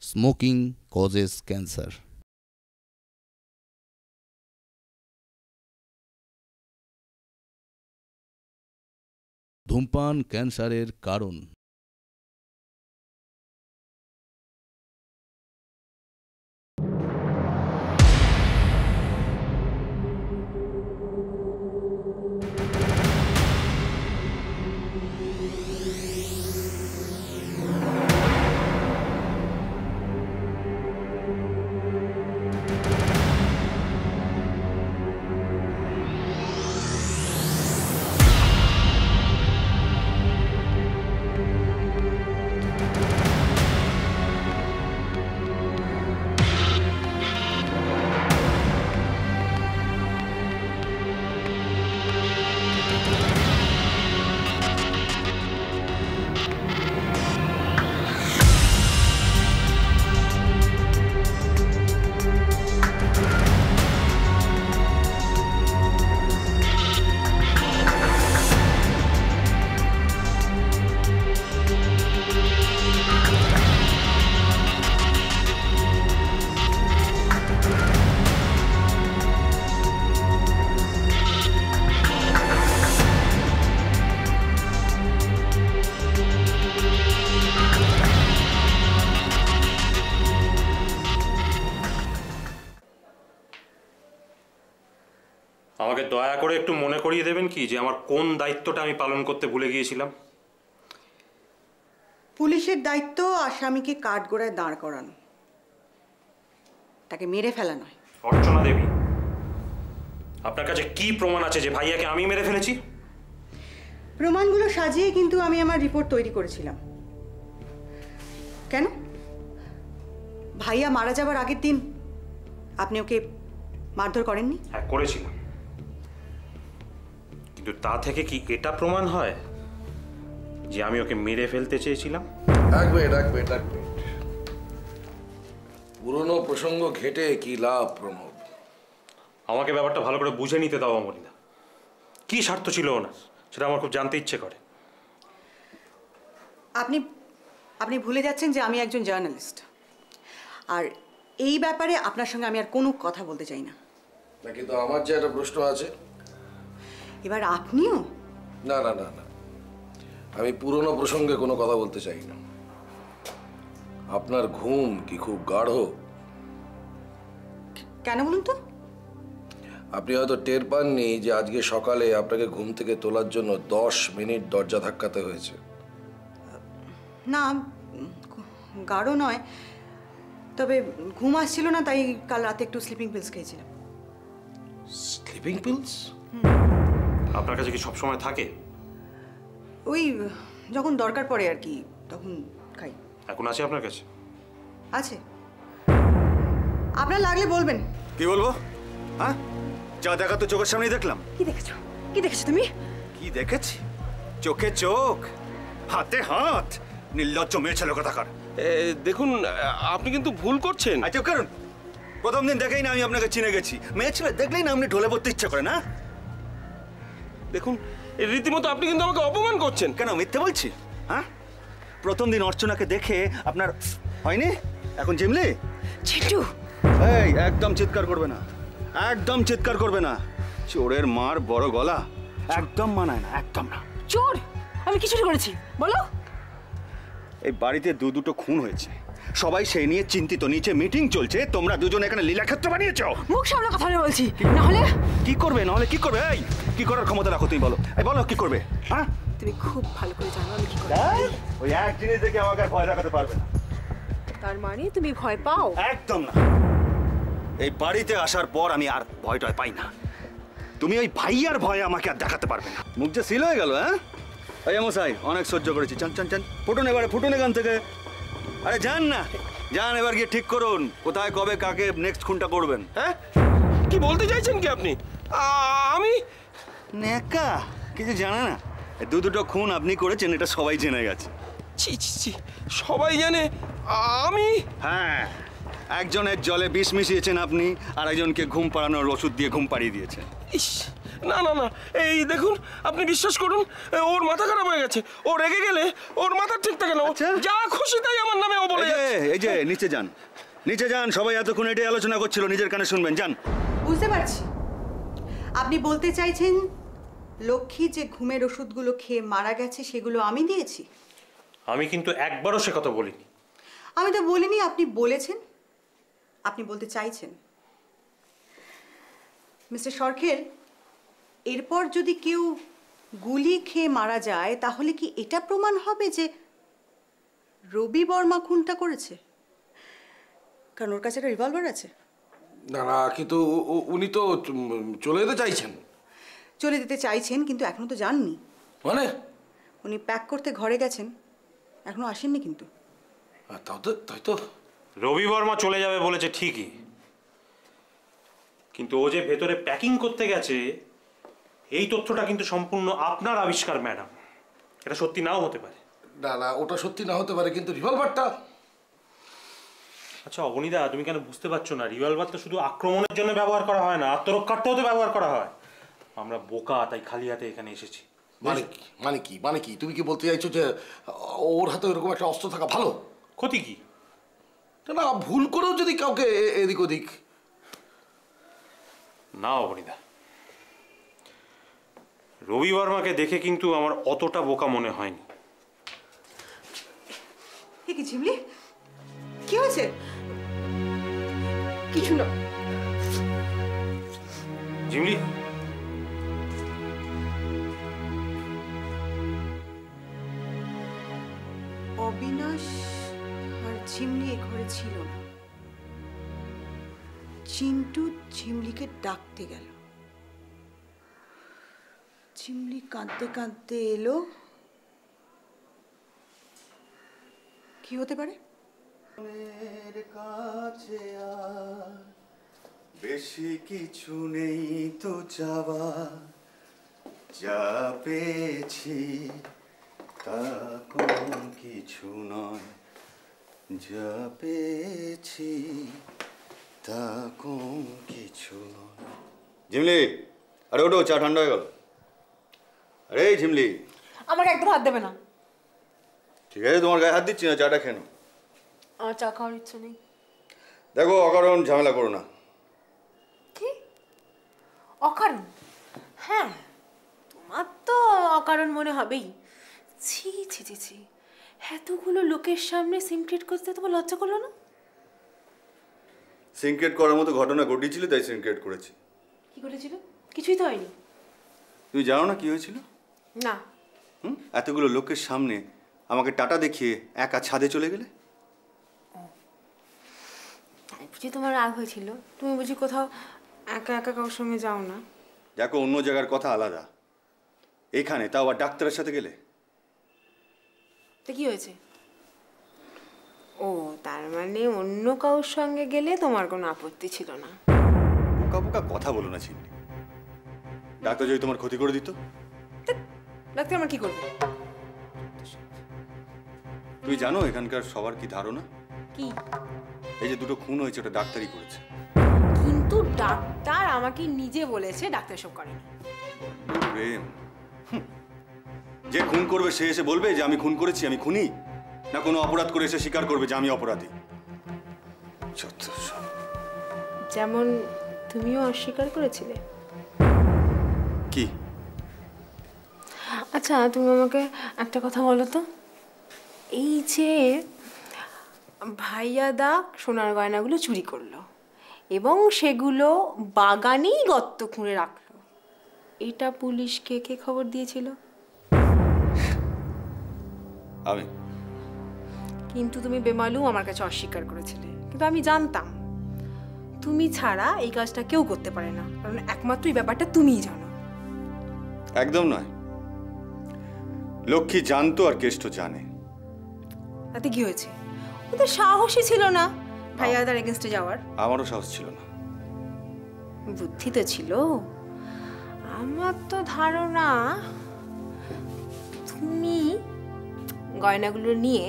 Smoking causes cancer. ধূমপান ক্যান্সারের কারণ। আমাকে দয়া করে একটু মনে করিয়ে দেবেন কি যে আমার কোন দায়িত্বটা আমি পালন করতে ভুলে গিয়েছিলাম? পুলিশের দায়িত্ব আসামিকে কাঠগড়ায় দাঁড় করানো, তাকে মেরে ফেলা নয়। অর্চনা দেবী, আপনার কাছে কি প্রমাণ আছে যে ভাইয়াকে আমি মেরে ফেলেছি? প্রমাণগুলো সাজিয়ে কিন্তু আমি আমার রিপোর্ট তৈরি করেছিলাম। কেন? ভাইয়া মারা যাবার আগের দিন আপনি ওকে মারধর করেননি? হ্যাঁ, করেছিলাম, কিন্তু তা থেকে কি এটা প্রমাণ হয় যে আমি ওকে মেরে ফেলতে চেয়েছিলাম? পুরনো প্রসঙ্গ ঘেটে কি লাভ প্রমোদ? আমাকে ব্যাপারটা ভালো করে বুঝে নিতে দাও অমরিদা। কি স্বার্থ ছিল ওনার সেটা আমার খুব জানতে ইচ্ছে করে। আপনি আপনি ভুলে যাচ্ছেন যে আমি একজন জার্নালিস্ট, আর এই ব্যাপারে আপনার সঙ্গে আমি আর কোনো কথা বলতে চাই না। কিন্তু আমার যে একটা প্রশ্ন আছে। এবার আপনিও? না না না না, আমি পুরনো প্রসঙ্গে কোনো কথা বলতে চাই না। আপনার ঘুম কি খুব গাঢ়? কেন বলুন তো? আপনি হয়তো টের পাননি যে আজকে সকালে আপনাকে ঘুম থেকে তোলার জন্য 10 মিনিট দরজা ধাক্কাতে হয়েছে। না, গাঢ় নয়, তবে ঘুম আসছিল না, তাই কাল রাতে একটু স্লিপিং পিলস খেয়েছিলাম। Sleeping pills? আপনার কাছে কি সব সময় থাকে? ওই যখন দরকার পড়ে আর কি, তখন খাই। এখন আছে আপনার কাছে? আছে, আপনার লাগলে বলবেন। কি বলবো? হ্যাঁ, যা দেখা তো চোখের সামনেই দেখলাম। কি দেখেছো? কি দেখেছো তুমি? কি দেখেছি? চোখে চোখ, হাতে হাত, নির্লজ্জ মেয়ে ছেলে কথাকার। দেখুন, আপনি কিন্তু ভুল করছেন। আচ্ছা, কারণ প্রথম দিন দেখেই না আমি আপনাকে চিনে গেছি। মেয়ে ছেলে দেখলেই না আপনি ঢলে পড়তে ইচ্ছা করে না? দেখুন, রীতিমতো আপনি কিন্তু আমাকে অপমান করছেন। কেন মিথ্যে বলছি? হ্যাঁ, প্রথম দিন অর্চনাকে দেখে আপনার হয়নি? এখন জিমলি? চিটু, এই একদম চিৎকার করবে না, একদম চিৎকার করবে না। চোরের মার বড় গলা একদম মানায় না, একদম না। চোর? আমি কি চুরি করেছি বলো? এই বাড়িতে দুটো খুন হয়েছে, সবাই সেই নিয়ে চিন্তিত। নিচে মিটিং চলছে, তোমরা দুজন এখানে লীলাক্ষেত্র বানিয়েছো। মুখ সামনে কথা বলছি, না হলে কি করবে? না হলে কি করবে? এই কি করার ক্ষমতা রাখো তুমি, বলো। এই বলো কি করবে? হ্যাঁ, তুমি খুব ভালো করে জানো আমি কি করি। ওই এক জিনিস দেখে আমাকে আর ভয় দেখাতে পারবে না। তার মানে তুমি ভয় পাও? একদম না। এই বাড়িতে আসার পর আমি আর ভয়টাই পাই না। তুমি ওই ভাইয়ার ভয়ে আমাকে আর দেখাতে পারবে না। মুখ যে সিল হয়ে গেল। হ্যাঁ, এই মশাই, অনেক সহ্য করেছি। চান চান চান, ফুটুন এবারে, ফুটুন এখান থেকে। আরে যান না, যান, এবার গিয়ে ঠিক করুন কোথায় কবে কাকে নেক্সট খুনটা করবেন। হ্যাঁ, কি বলতে চাইছেন কি আপনি? আমি নেকা কিছু জানে না। দুটো খুন আপনি করেছেন, এটা সবাই জেনে গেছে। ছি ছি ছি, সবাই জানে আমি? হ্যাঁ, একজনের জলে বিষ মিশিয়েছেন আপনি, আর একজনকে ঘুম পাড়ানোর ওষুধ দিয়ে ঘুম পাড়িয়ে দিয়েছেন। ইস, না না না, এই দেখুন, আপনি বিশ্বাস করুন, ওর মাথা খারাপ হয়ে গেছে। ও রেগে গেলে ওর মাথা ঠিক থাকে না। ও যা খুশি তাই আমার নামে ও বলে যাচ্ছে। এই যে নিচে যান, নিচে যান। সবাই এতক্ষণ এটাই আলোচনা করছিল, নিজের কানে শুনবেন। যান। বুঝতে পারছি আপনি বলতে চাইছেন লক্ষ্মী যে ঘুমের ওষুধগুলো খেয়ে মারা গেছে সেগুলো আমি দিয়েছি। আমি কিন্তু একবারও সে কথা বলিনি। আমি তো বলিনি, আপনি বলেছেন, আপনি বলতে চাইছেন। মিস্টার সরখেল, এরপর যদি কেউ গুলি খেয়ে মারা যায় তাহলে কি এটা প্রমাণ হবে যে রবি বর্মা খুনটা করেছে? কারণ ওর কাছে একটা রিভলভার আছে। না না, কিন্তু উনি তো চলে যেতে চাইছেন। চলে যেতে চাইছেন কিন্তু এখনো তো যাননি। মানে? উনি প্যাক করতে ঘরে গেছেন, এখনো আসেননি কিন্তু। তাই তো। রবি বর্মা চলে যাবে বলেছে ঠিকই, কিন্তু ও যে ভেতরে প্যাকিং করতে গেছে এই তথ্যটা কিন্তু সম্পূর্ণ আপনার আবিষ্কার ম্যাডাম। এটা সত্যি নাও হতে পারে। না না, ওটা সত্যি না হতে পারে, কিন্তু রিভলভারটা। আচ্ছা অবনীদা, তুমি কেন বুঝতে পারছো না? রিভলভার তো শুধু আক্রমণের জন্য ব্যবহার করা হয় না, আত্মরক্ষার্থেও তো ব্যবহার করা হয়। আমরা বোকা, তাই খালি হাতে এখানে এসেছি। মানে কি তুমি কি বলতে চাইছো যে ওর হাতে এরকম একটা অস্ত্র থাকা ভালো? ক্ষতি কি? না, ভুল করেও যদি কাউকে এদিক ওদিক। না অবনীদা, রবি বর্মাকে দেখে কিন্তু আমার অতটা বোকা মনে হয়নি। কি ঝিমলি, কি হয়েছে? কিছু না। ঝিমলি, অবিনাশ আর ঝিমলি এ ঘরে ছিল না। চিন্টু ঝিমলিকে ডাকতে গেল। ঝিমলি কাঁদতে কাঁদতে এলো। কি হতে পারে? কাছে আর বেশি কিছু নেই তো চাওয়া, যা পেয়েছি তা কম কিছু নয়, যা পেয়েছি তা কম কিছু নয়। ঝিমলি, আরে ওঠো, চা ঠান্ডা হয়ে গেল। আরে ঝিমলি, আমাকে একদম হাত দেবে না। ঠিক আছে, তোমার গায়ে হাত দিচ্ছি না, চাটা খেয়ে নাও। আমার চা খাওয়ার ইচ্ছে নেই। দেখো, অকারণ ঝামেলা করো না। কি অকারণ? হ্যাঁ, তোমার তো অকারণ মনে হবেই। ছি ছি ছি ছি, এতগুলো লোকের সামনে সিনক্রেট করতে তোমার লজ্জা করলো না? সিনক্রেট করার মতো ঘটনা ঘটিয়েছিল তাই সিনক্রেট করেছি। কি করেছিল? কিছুই তো হয়নি। তুমি জানো না কি হয়েছিল? না। এতগুলো লোকের সামনে আমাকে টাটা দেখিয়ে একা ছাদে চলে গেলে। বুঝি তোমার রাগ হয়েছিল? তুমি বুঝি কোথাও একা একা কারোর সঙ্গে যাও না? দেখো, অন্য জায়গার কথা আলাদা, এখানে তাও আবার ডাক্তারের সাথে গেলে। তো কি হয়েছে? ও, তার মানে অন্য কারোর সঙ্গে গেলে তোমার কোনো আপত্তি ছিল না? বোকা বোকা কথা বলো না ছিন্নি। ডাক্তার যদি তোমার ক্ষতি করে দিত? ডাক্তার আমার কি করবে? তুমি জানো এখানকার সবার কি ধারণা? কি? এই যে দুটো খুন হয়েছে ওটা ডাক্তারই করেছে। কিন্তু ডাক্তার আমাকে নিজে বলেছে ডাক্তার সব করেনি। প্রেম, যে খুন করবে সে এসে বলবে যে আমি খুন করেছি, আমি খুনি, না কোনো অপরাধ করে এসে স্বীকার করবে যে আমি অপরাধী? যেমন তুমিও অস্বীকার করেছিলে। কি? আচ্ছা, তুমি আমাকে একটা কথা বলো তো, এই যে ভাইয়াদা সোনার গয়নাগুলো চুরি করলো এবং সেগুলো বাগানেই গর্ত খুঁড়ে রাখলো, এটা পুলিশকে কে খবর দিয়েছিল? আমি। কিন্তু তুমি বেমালুম আমার কাছে অস্বীকার করেছিলে। কিন্তু আমি জানতাম তুমি ছাড়া এই কাজটা কেউ করতে পারে না, কারণ একমাত্র এই ব্যাপারটা তুমিই জানো। একদম নয়, লক্ষ্মী জানতো আর কেষ্ট জানে। তাতে কি হয়েছে? ওদের সাহসই ছিল না ভাইয়াদার এগেনস্টে যাওয়ার। আমারও সাহস ছিল না। বুদ্ধি তো ছিল। আমার তো ধারণা তুমি গয়নাগুলো নিয়ে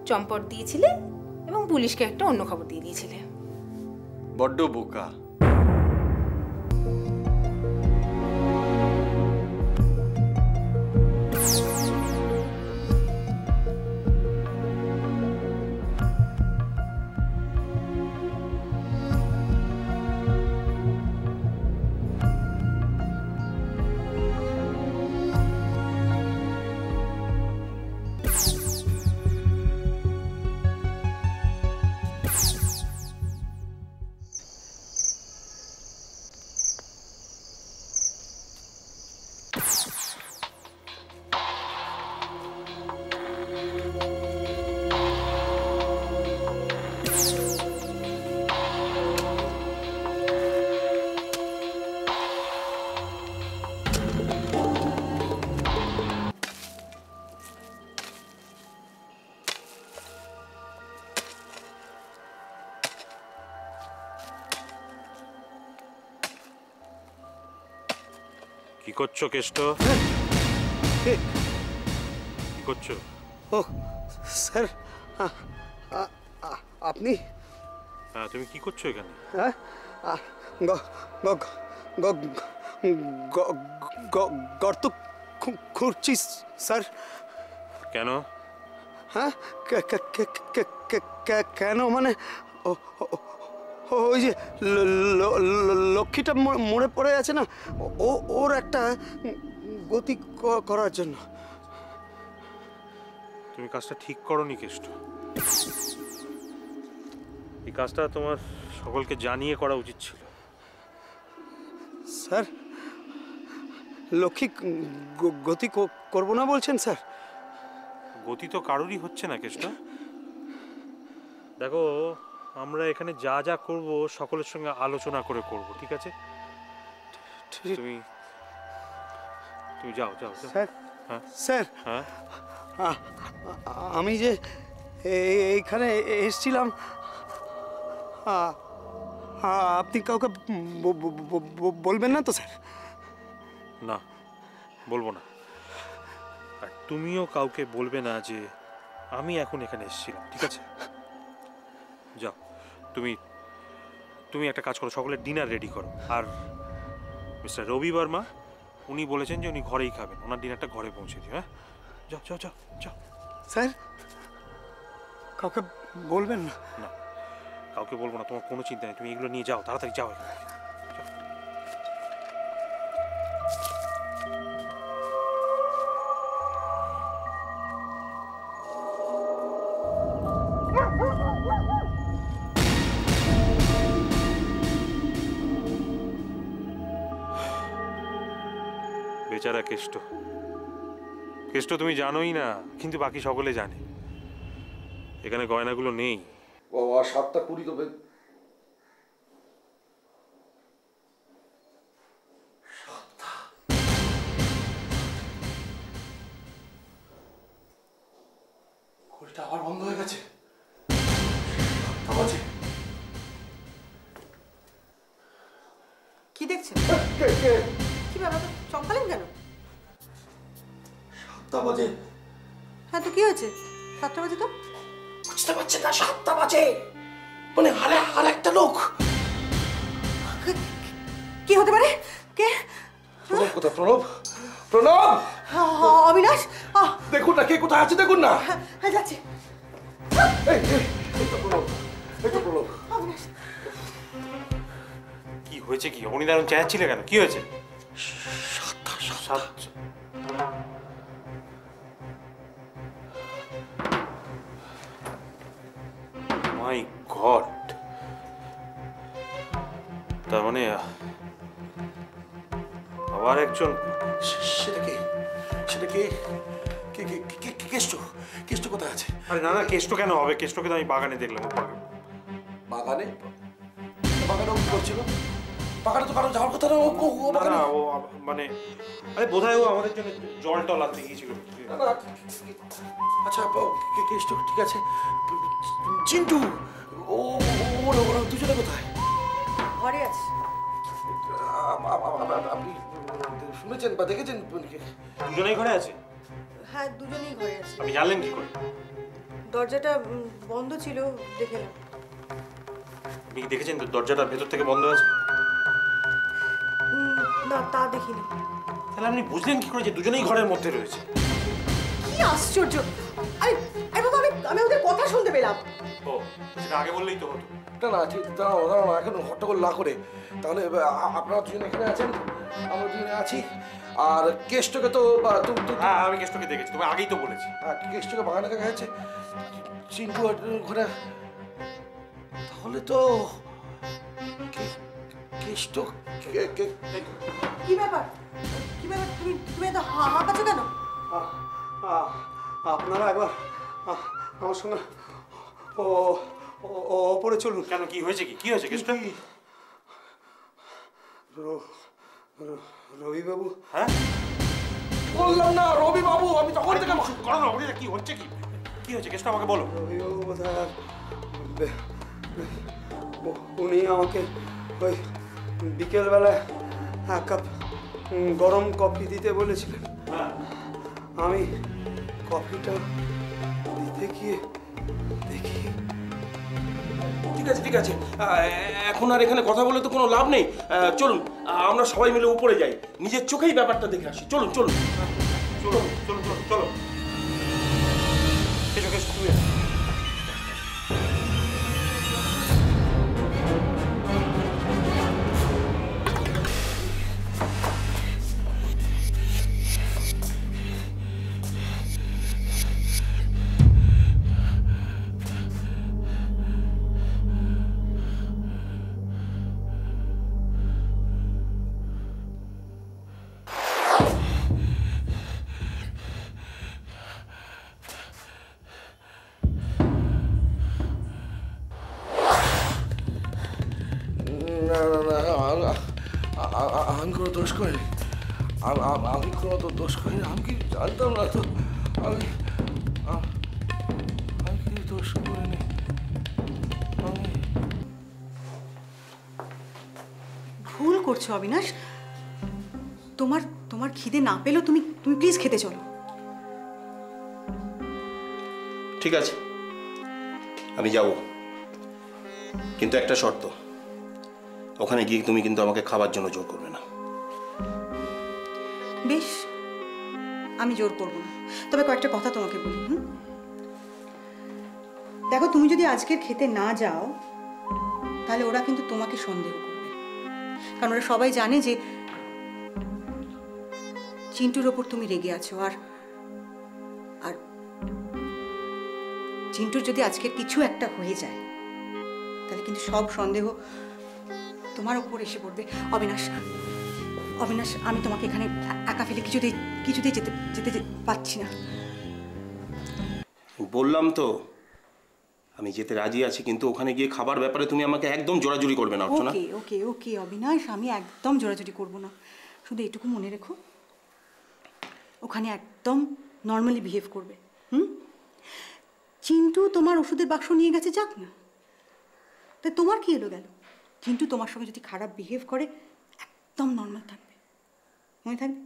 চম্পট দিয়েছিলে এবং পুলিশকে একটা অন্য খবর দিয়ে দিয়েছিলে। বড্ড বোকা। কি করছো কেষ্ট? কি করছো? ও স্যার, আপনি? হ্যাঁ, তুমি কি করছো এখানে? হ্যাঁ, গর্ত খুঁড়ছি স্যার। কেন? হ্যাঁ, কেন মানে ওই যে লক্ষ্মীটা মরে পড়ে আছে না, ওর একটা গতি করার জন্য। তুমি কাজটা ঠিক করোনি কেষ্ট। এই কাজটা তোমার সকলকে জানিয়ে করা উচিত ছিল। স্যার, লক্ষ্মী গতি করবো না বলছেন স্যার? গতি তো কারোরই হচ্ছে না কেষ্ট। দেখো, আমরা এখানে যা যা করব সকলের সঙ্গে আলোচনা করে করব, ঠিক আছে? তুমি তুমি যাও যাও যাও। স্যার, হ্যাঁ স্যার, হ্যাঁ, আমি যে এইখানে এসেছিলাম, আপনি কাউকে বলবেন না তো স্যার? না, বলবো না। আর তুমিও কাউকে বলবে না যে আমি এখন এখানে এসেছিলাম, ঠিক আছে? যাও, তুমি তুমি একটা কাজ করো, সকলের ডিনার রেডি করো। আর মিস্টার রবি বর্মা, উনি বলেছেন যে উনি ঘরেই খাবেন, ওনার ডিনারটা ঘরে পৌঁছে দিও। হ্যাঁ, যাও যাও যাও যাও। স্যার, কাউকে বলবেন না? না, কাউকে বলবো না, তোমার কোনো চিন্তা নেই। তুমি এগুলো নিয়ে যাও, তাড়াতাড়ি যাও এখান থেকে। বেচারা কেষ্ট। কেষ্ট, তুমি জানোই না, কিন্তু বাকি সকলে জানে এখানে গয়নাগুলো নেই। বাবা, 7টা 20 তো ঘড়িটা আবার বন্ধ হয়ে গেছে। কি দেখছেন? কি ব্যাপার, চমকালেন কেন? 7টা বাজে। হ্যাঁ, তো কি হয়েছে? 7টা বাজে তো। বুঝতে পারছেন না? 7টা বাজে, মানে আর একটা লোক। কি হতে পারে? কে? প্রণব কোথায়? প্রণব, প্রণব, অবিনাশ, দেখুন না কে কোথায় আছে, দেখুন না। হ্যাঁ, যাচ্ছি। এই তো প্রণব, এই তো প্রণব। অবিনাশ, কি হয়েছে? কি অবনী দারুণ চেঁচাচ্ছিলে কেন? কি হয়েছে? 7টা। মাই গড, তার মানে আবার একজন। সেটা কে? সেটা কে? কেষ্ট, কেষ্ট কোথায় আছে? আরে না না, কেষ্ট কেন হবে? কেষ্টকে তো আমি বাগানে দেখলাম। বাগানে? বাগানে ও কি করছিল? বাগানে তো কারো যাওয়ার কথা না। ও না না, ও মানে আরে বোধহয় ও আমাদের জন্য জল টল আনতে গিয়েছিল। আচ্ছা, কেষ্ট ঠিক আছে। চিন্টু, ওরা দুজনে কোথায়? ঘরে আছে। আপনি শুনেছেন বা দেখেছেন? দুজনেই ঘরে আছে? হ্যাঁ, দুজনেই ঘরে আছে। আপনি জানলেন কি করে? দরজাটা বন্ধ ছিল, দেখলাম। আপনি কি দেখেছেন তো দরজাটা ভেতর থেকে বন্ধ আছে? না, তা দেখিনি। তাহলে আপনি বুঝলেন কি করে যে দুজনেই ঘরের মধ্যে রয়েছে? কি আশ্চর্য! আরে আরে বাবা, আমি ওদের কথা শুনতে পেলাম। ও, সেটা আগে বললেই তো হতো। না, দাঁড়াও, এখন হট্টগোল না করে। তাহলে আপনারা দুজনে এখানে আছেন, আমরা দুজনে আছি। আর কেষ্টকে তো হ্যাঁ, আমি কেষ্টকে দেখেছি, তুমি আগেই তো বলেছি। কেষ্টকে বাগানে দেখা যাচ্ছে, চিন্টু ঘরে। তাহলে তো কেষ্ট। কি ব্যাপার? কি ব্যাপার? তুমি এত হাঁপাচ্ছ কেন? আপনারা একবার আমার সঙ্গে ওপরে চলুন। কেন, কি হয়েছে? কি হয়েছে কেষ্ট? রবিবাবু। হ্যাঁ, বললাম না রবি বাবু, আমি তখন থেকে করো না। কি হচ্ছে? কি হয়েছে কেষ্ট, আমাকে বলো। রবিবাবু কোথায়? উনি আমাকে ওই বিকেলবেলায় 1 কাপ গরম কফি দিতে বলেছিলেন। আমি কফিটা দিতে গিয়ে দেখি। ঠিক আছে এখন আর এখানে কথা বলে তো কোনো লাভ নেই। চলুন আমরা সবাই মিলে উপরে যাই, নিজের চোখেই ব্যাপারটা দেখে আসি। চলুন চলুন চলুন চলুন চলুন চলো। এসো এসো তুমি। না না না আমি কোনো দোষ করিনি। আমি কোনো তো দোষ করিনি। আমি কি জানতাম না তো। আমি কি দোষ করিনি। ভুল করছো অবিনাশ। তোমার তোমার খিদে না পেলেও তুমি তুমি প্লিজ খেতে চলো। ঠিক আছে আমি যাব, কিন্তু একটা শর্ত, ওখানে গিয়ে তুমি কিন্তু আমাকে খাবার জন্য জোর করবে না। বেশ, আমি জোর করব না, তবে কয়েকটা কথা তোমাকে বলি। দেখো, তুমি যদি আজকের খেতে না যাও তাহলে ওরা কিন্তু তোমাকে সন্দেহ করবে, কারণ ওরা সবাই জানে যে চিন্টুর ওপর তুমি রেগে আছো। আর আর চিন্টুর যদি আজকের কিছু একটা হয়ে যায় তাহলে কিন্তু সব সন্দেহ তোমার ওপর এসে পড়বে। অবিনাশ, অবিনাশ, আমি তোমাকে এখানে একা ফেলে কিছুতেই যেতে পারছি না। বললাম তো আমি যেতে রাজি আছি, কিন্তু ওখানে গিয়ে খাবার ব্যাপারে তুমি আমাকে একদম জোরাজুরি করবে না। ওকে ওকে ওকে অবিনাশ, আমি একদম জোরাজুরি করব না। শুধু এটুকু মনে রেখো, ওখানে একদম নর্মালি বিহেভ করবে। চিন্টু তোমার ওষুধের বাক্স নিয়ে গেছে, যাক না, তাই তোমার কি এলো গেল। চিন্টু তোমার সঙ্গে যদি খারাপ বিহেভ করে একদম নর্মাল থাকবে, মনে থাকবে।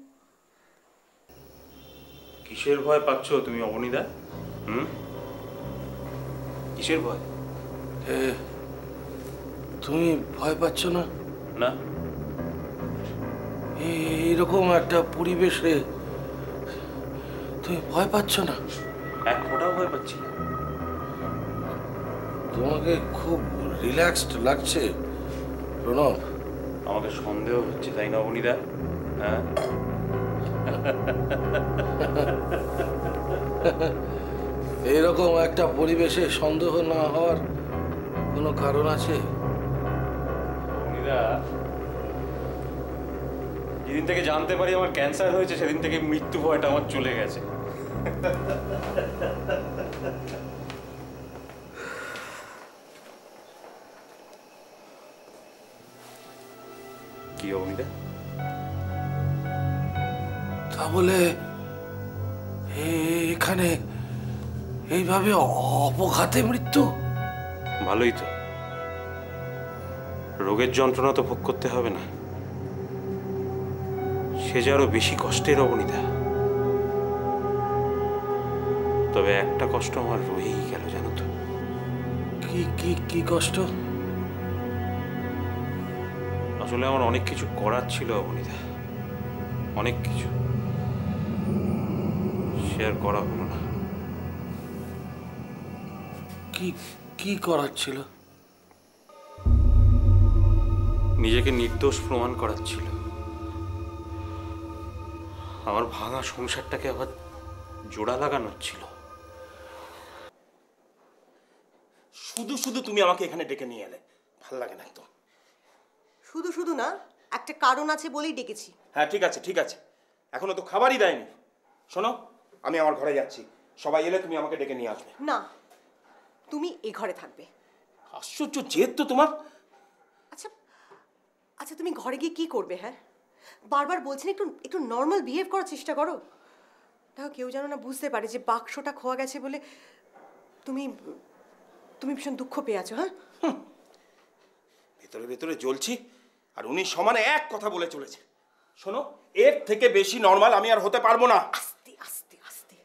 কিসের ভয় পাচ্ছ তুমি অবনীদা? কিসের ভয়? তুমি ভয় পাচ্ছ না? না, এইরকম একটা পরিবেশে তুমি ভয় পাচ্ছ না? এক ফোঁটাও ভয় পাচ্ছি না। তোমাকে খুব রিল্যাক্সড লাগছে প্রণব। আমাকে সন্দেহ হচ্ছে, তাই না অবনীদা? হ্যাঁ, এইরকম একটা পরিবেশে সন্দেহ না হওয়ার কোনো কারণ আছে? অবনীদা, যেদিন থেকে জানতে পারি আমার ক্যান্সার হয়েছে সেদিন থেকে মৃত্যু ভয়টা আমার চলে গেছে। কি অবনীদা? তা বলে এখানে এইভাবে অপঘাতে মৃত্যু? ভালোই তো, রোগের যন্ত্রণা তো ভোগ করতে হবে না, সে যে আরো বেশি কষ্টের অবনীদা। তবে একটা কষ্ট আমার রয়েই গেল, জানো তো? কি কি কি কষ্ট? আসলে আমার অনেক কিছু করার ছিল অবনীদা, অনেক কিছু, সে আর করা হলো না। কি কি করার ছিল? নিজেকে নির্দোষ প্রমাণ করার ছিল, আমার ভাঙা সংসারটাকে আবার জোড়া লাগানোর ছিল। শুধু শুধু তুমি আমাকে এখানে ডেকে নিয়ে এলে, ভাল লাগে না একদম। শুধু শুধু না, একটা কারণ আছে বলেই ডেকেছি। হ্যাঁ ঠিক আছে ঠিক আছে, এখনো তো খাবারই দেয়নি। শোনো, আমি আমার ঘরে যাচ্ছি, সবাই এলে তুমি আমাকে ডেকে নিয়ে আসবে। না, তুমি এ ঘরে থাকবে। আশ্চর্য জেদ তো তোমার। আচ্ছা আচ্ছা, তুমি ঘরে গিয়ে কি করবে? হ্যাঁ, বারবার বলছেন একটু একটু নর্মাল বিহেভ করার চেষ্টা করো। দেখো, কেউ যেন না বুঝতে পারে যে বাক্সটা খোয়া গেছে বলে তুমি তুমি ভীষণ দুঃখ পেয়ে আছো। হ্যাঁ, ভেতরে ভেতরে জ্বলছি, আর উনি সমানে এক কথা বলে চলেছে। শোনো, এর থেকে বেশি নর্মাল আমি আর হতে পারবো না। আস্তে আস্তে আস্তে।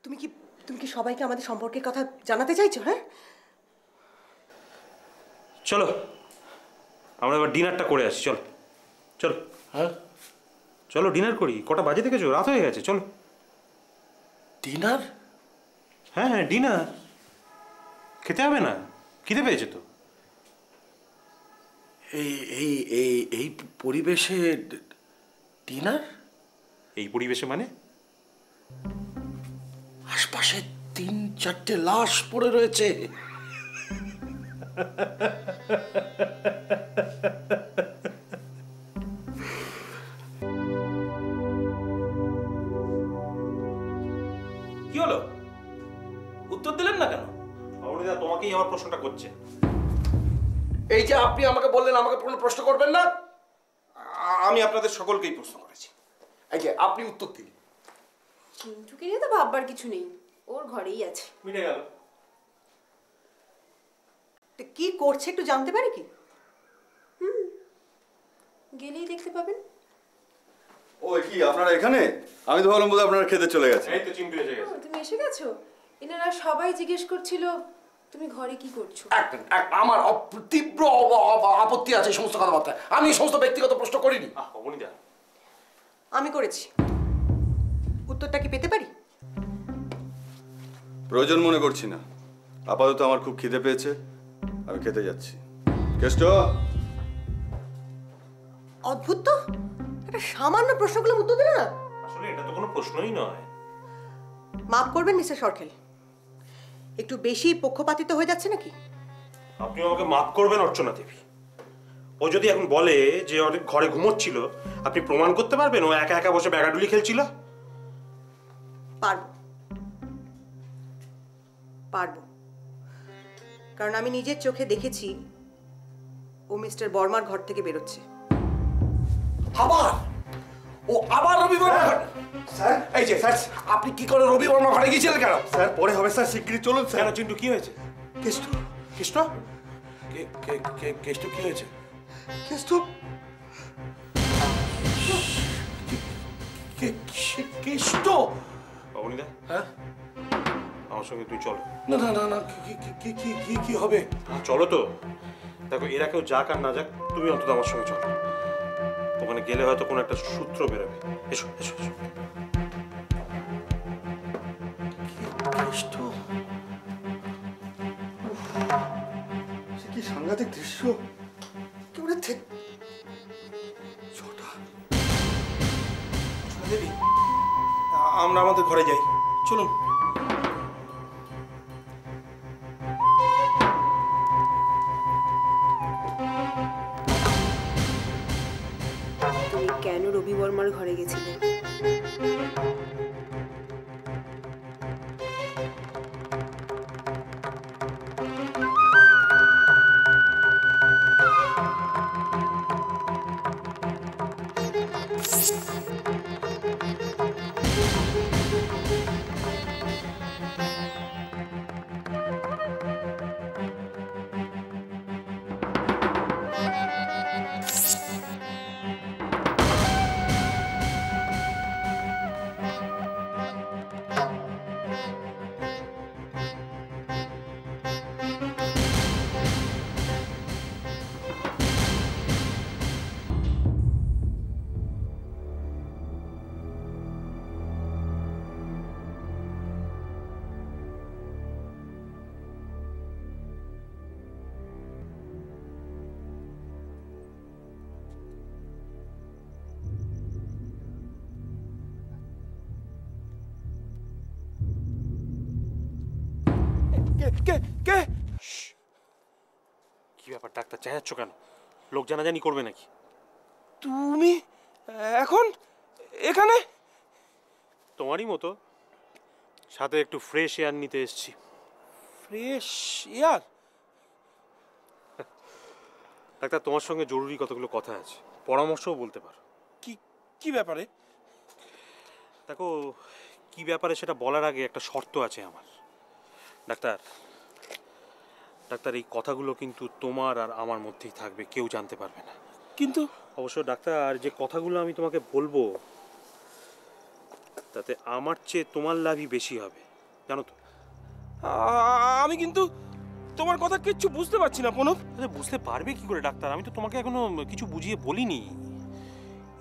তুমি কি সবাইকে আমাদের সম্পর্কের কথা জানাতে চাইছো? হ্যাঁ, চলো আমরা এবার ডিনারটা করে আসি। চলো চলো। হ্যাঁ, চলো ডিনার করি। কটা বাজে দেখেছো? রাত হয়ে গেছে। চলো। ডিনার? হ্যাঁ হ্যাঁ ডিনার খেতে হবে না? খিদে পেয়েছে তো। এই এই এই এই পরিবেশে ডিনার? এই পরিবেশে মানে? আশপাশে 3-4টে লাশ পড়ে রয়েছে। কি হলো, উত্তর দিলেন না কেন? অমৃতা তোমাকেই আমার প্রশ্নটা করছে। এই যে আপনি আমাকে বললেন আমাকে কোনো প্রশ্ন করবেন না, আমি আপনাদের সকলকেই প্রশ্ন করেছি। এই যে আপনি উত্তর দিন। চিন্টুকে নিয়ে তো ভাববার কিছু নেই, ওর ঘরেই আছে। মিটে গেল। তো কি করছে একটু জানতে পারি কি? গেলেই দেখতে পাবেন। ও কি আপনারা এখানে? আমি তো ভাবলাম বোধহয় আপনারা খেতে চলে গেছে। এই তো চিন্টু এসে গেছে। তুমি এসে গেছো? এনারা সবাই জিজ্ঞেস করছিল তুমি ঘরে কি করছো। আমার তীব্র আপত্তি আছে এই সমস্ত কথাবার্তা। আমি এই সমস্ত ব্যক্তিগত প্রশ্ন করিনি। অমৃতা আমি করেছি। উত্তরটা কি পেতে পারি? প্রয়োজন মনে করছি না। আপাতত আমার খুব খিদে পেয়েছে, আমি খেতে যাচ্ছি। কেষ্ট, অদ্ভুত তো, একটা সামান্য প্রশ্নগুলো উত্তর দিল না। আসলে এটা তো কোনো প্রশ্নই নয়। মাফ করবেন মিস্টার সরখেল, একটু বেশি পক্ষপাতিত হয়ে যাচ্ছে নাকি? আপনি আমাকে মাফ করবেন অর্চনা দেবী। ও যদি এখন বলে যে ওর ঘরে ঘুমোচ্ছিল, আপনি প্রমাণ করতে পারবেন ও একা একা বসে ব্যাগাডুলি খেলছিল? পারবো পারবো, কারণ আমি নিজের চোখে দেখেছি ও মিস্টার বর্মার ঘর থেকে বেরোচ্ছে। আবার ও আবার রবি বর্মা? স্যার এই যে স্যার, আপনি কি করে রবি বর্মা ঘরে গিয়েছিলেন কেন? স্যার পরে হবে স্যার, শিগগিরই চলুন কেন স্যার। চিন্টু কি হয়েছে? কেষ্ট, কৃষ্ণ কেষ্ট কি হয়েছে? কেষ্ট, কেষ্ট? অবনীদা হ্যাঁ, আমার সঙ্গে তুই চলো। না না না না, কি হবে? চলো তো। দেখো এরা কেউ যাক আর না যাক, তুমি অন্তত আমার সঙ্গে চলো। ওখানে গেলে হয়তো কোনো একটা সূত্র বেরোবে। এসো এসো এসো। কেষ্ট? সে কি সাংঘাতিক দৃশ্য! ছোটা, দেবী, আমরা আমাদের ঘরে যাই, চলুন। তুমি কেন রবি বর্মার ঘরে গেছিলে? কে? কি ব্যাপার ডাক্তার, চেঁচাচ্ছ কেন? লোক জানাজানি করবে নাকি? তুমি এখন এখানে? তোমারই মতো, সাথে একটু ফ্রেশ এয়ার নিতে এসেছি। Fresh air? ডাক্তার তোমার সঙ্গে জরুরি কতগুলো কথা আছে, পরামর্শও বলতে পারো। কি কি ব্যাপারে? দেখো কি ব্যাপারে সেটা বলার আগে একটা শর্ত আছে আমার। ডাক্তার ডাক্তার এই কথাগুলো কিন্তু তোমার আর আমার মধ্যেই থাকবে, কেউ জানতে পারবে না। কিন্তু অবশ্য ডাক্তার, আর যে কথাগুলো আমি তোমাকে বলবো তাতে আমার চেয়ে তোমার লাভই বেশি হবে, জানো তো? আমি কিন্তু তোমার কথা কিচ্ছু বুঝতে পারছি না প্রণব। আরে বুঝতে পারবে কি করে ডাক্তার? আমি তো তোমাকে এখনো কিছু বুঝিয়ে বলিনি,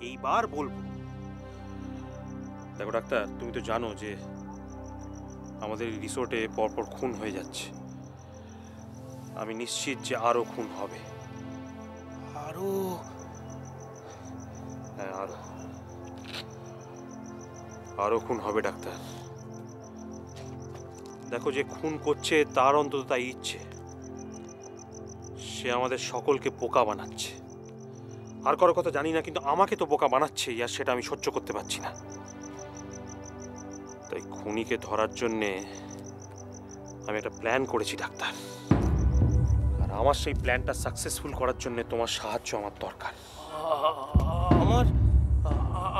এইবার বলবো। দেখো ডাক্তার, তুমি তো জানো যে আমাদের রিসোর্টে পরপর খুন হয়ে যাচ্ছে। আমি নিশ্চিত যে আরো খুন হবে। আরো? হ্যাঁ, আরো খুন হবে ডাক্তার। দেখো, যে খুন করছে তার অন্তত তাই ইচ্ছে, সে আমাদের সকলকে বোকা বানাচ্ছে। আর কারো কথা জানি না, কিন্তু আমাকে তো বোকা বানাচ্ছেই, আর সেটা আমি সহ্য করতে পারছি না। তাই খুনিকে ধরার জন্যে আমি একটা প্ল্যান করেছি ডাক্তার, আর আমার সেই প্ল্যানটা সাকসেসফুল করার জন্য তোমার সাহায্য আমার দরকার।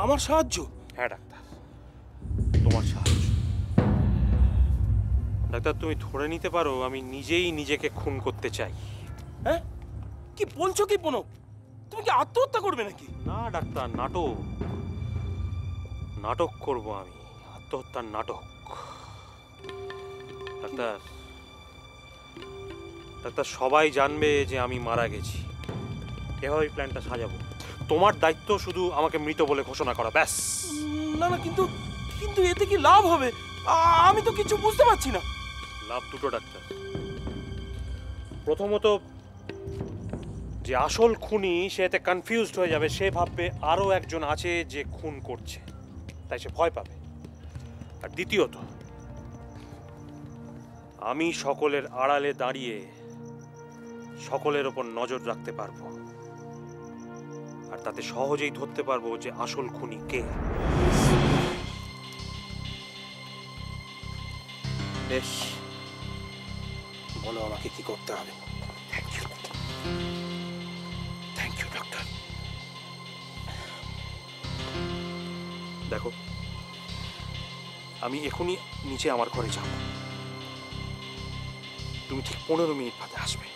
আমার সাহায্য? হ্যাঁ ডাক্তার, তোমার সাহায্য। ডাক্তার, তুমি ধরে নিতে পারো আমি নিজেই নিজেকে খুন করতে চাই। হ্যাঁ, কি বলছো কি প্রণব? তুমি কি আত্মহত্যা করবে নাকি? না ডাক্তার, নাটক করব আমি, আত্মহত্যার নাটক। ডাক্তার, সবাই জানবে যে আমি মারা গেছি। এভাবেই প্ল্যানটা সাজাবো। তোমার দায়িত্ব শুধু আমাকে মৃত বলে ঘোষণা করা, ব্যাস। না না, কিন্তু কিন্তু এতে কি লাভ হবে? আমি তো কিছু বুঝতে পারছি না। লাভ দুটো ডাক্তার। প্রথমত, যে আসল খুনি সে এতে কনফিউজড হয়ে যাবে, সে ভাববে আরো একজন আছে যে খুন করছে, তাই সে ভয় পাবে। আর দ্বিতীয়ত, আমি সকলের আড়ালে দাঁড়িয়ে সকলের ওপর নজর রাখতে পারবো, আর তাতে সহজেই ধরতে পারবো যে আসল খুনি কে। বেশ, বলো আমাকে কি করতে হবে। Thank you doctor. দেখো, আমি এখনই নিচে আমার ঘরে যাব। তুমি ঠিক 15 মিনিট বাদে আসবে।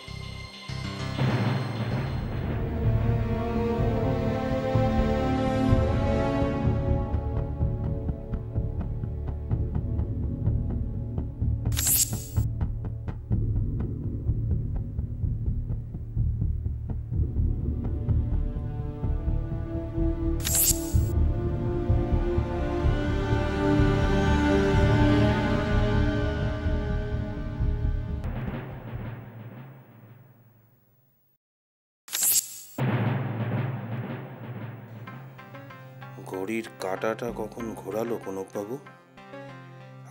ঘড়ির কাঁটাটা কখন ঘোরালো প্রণববাবু?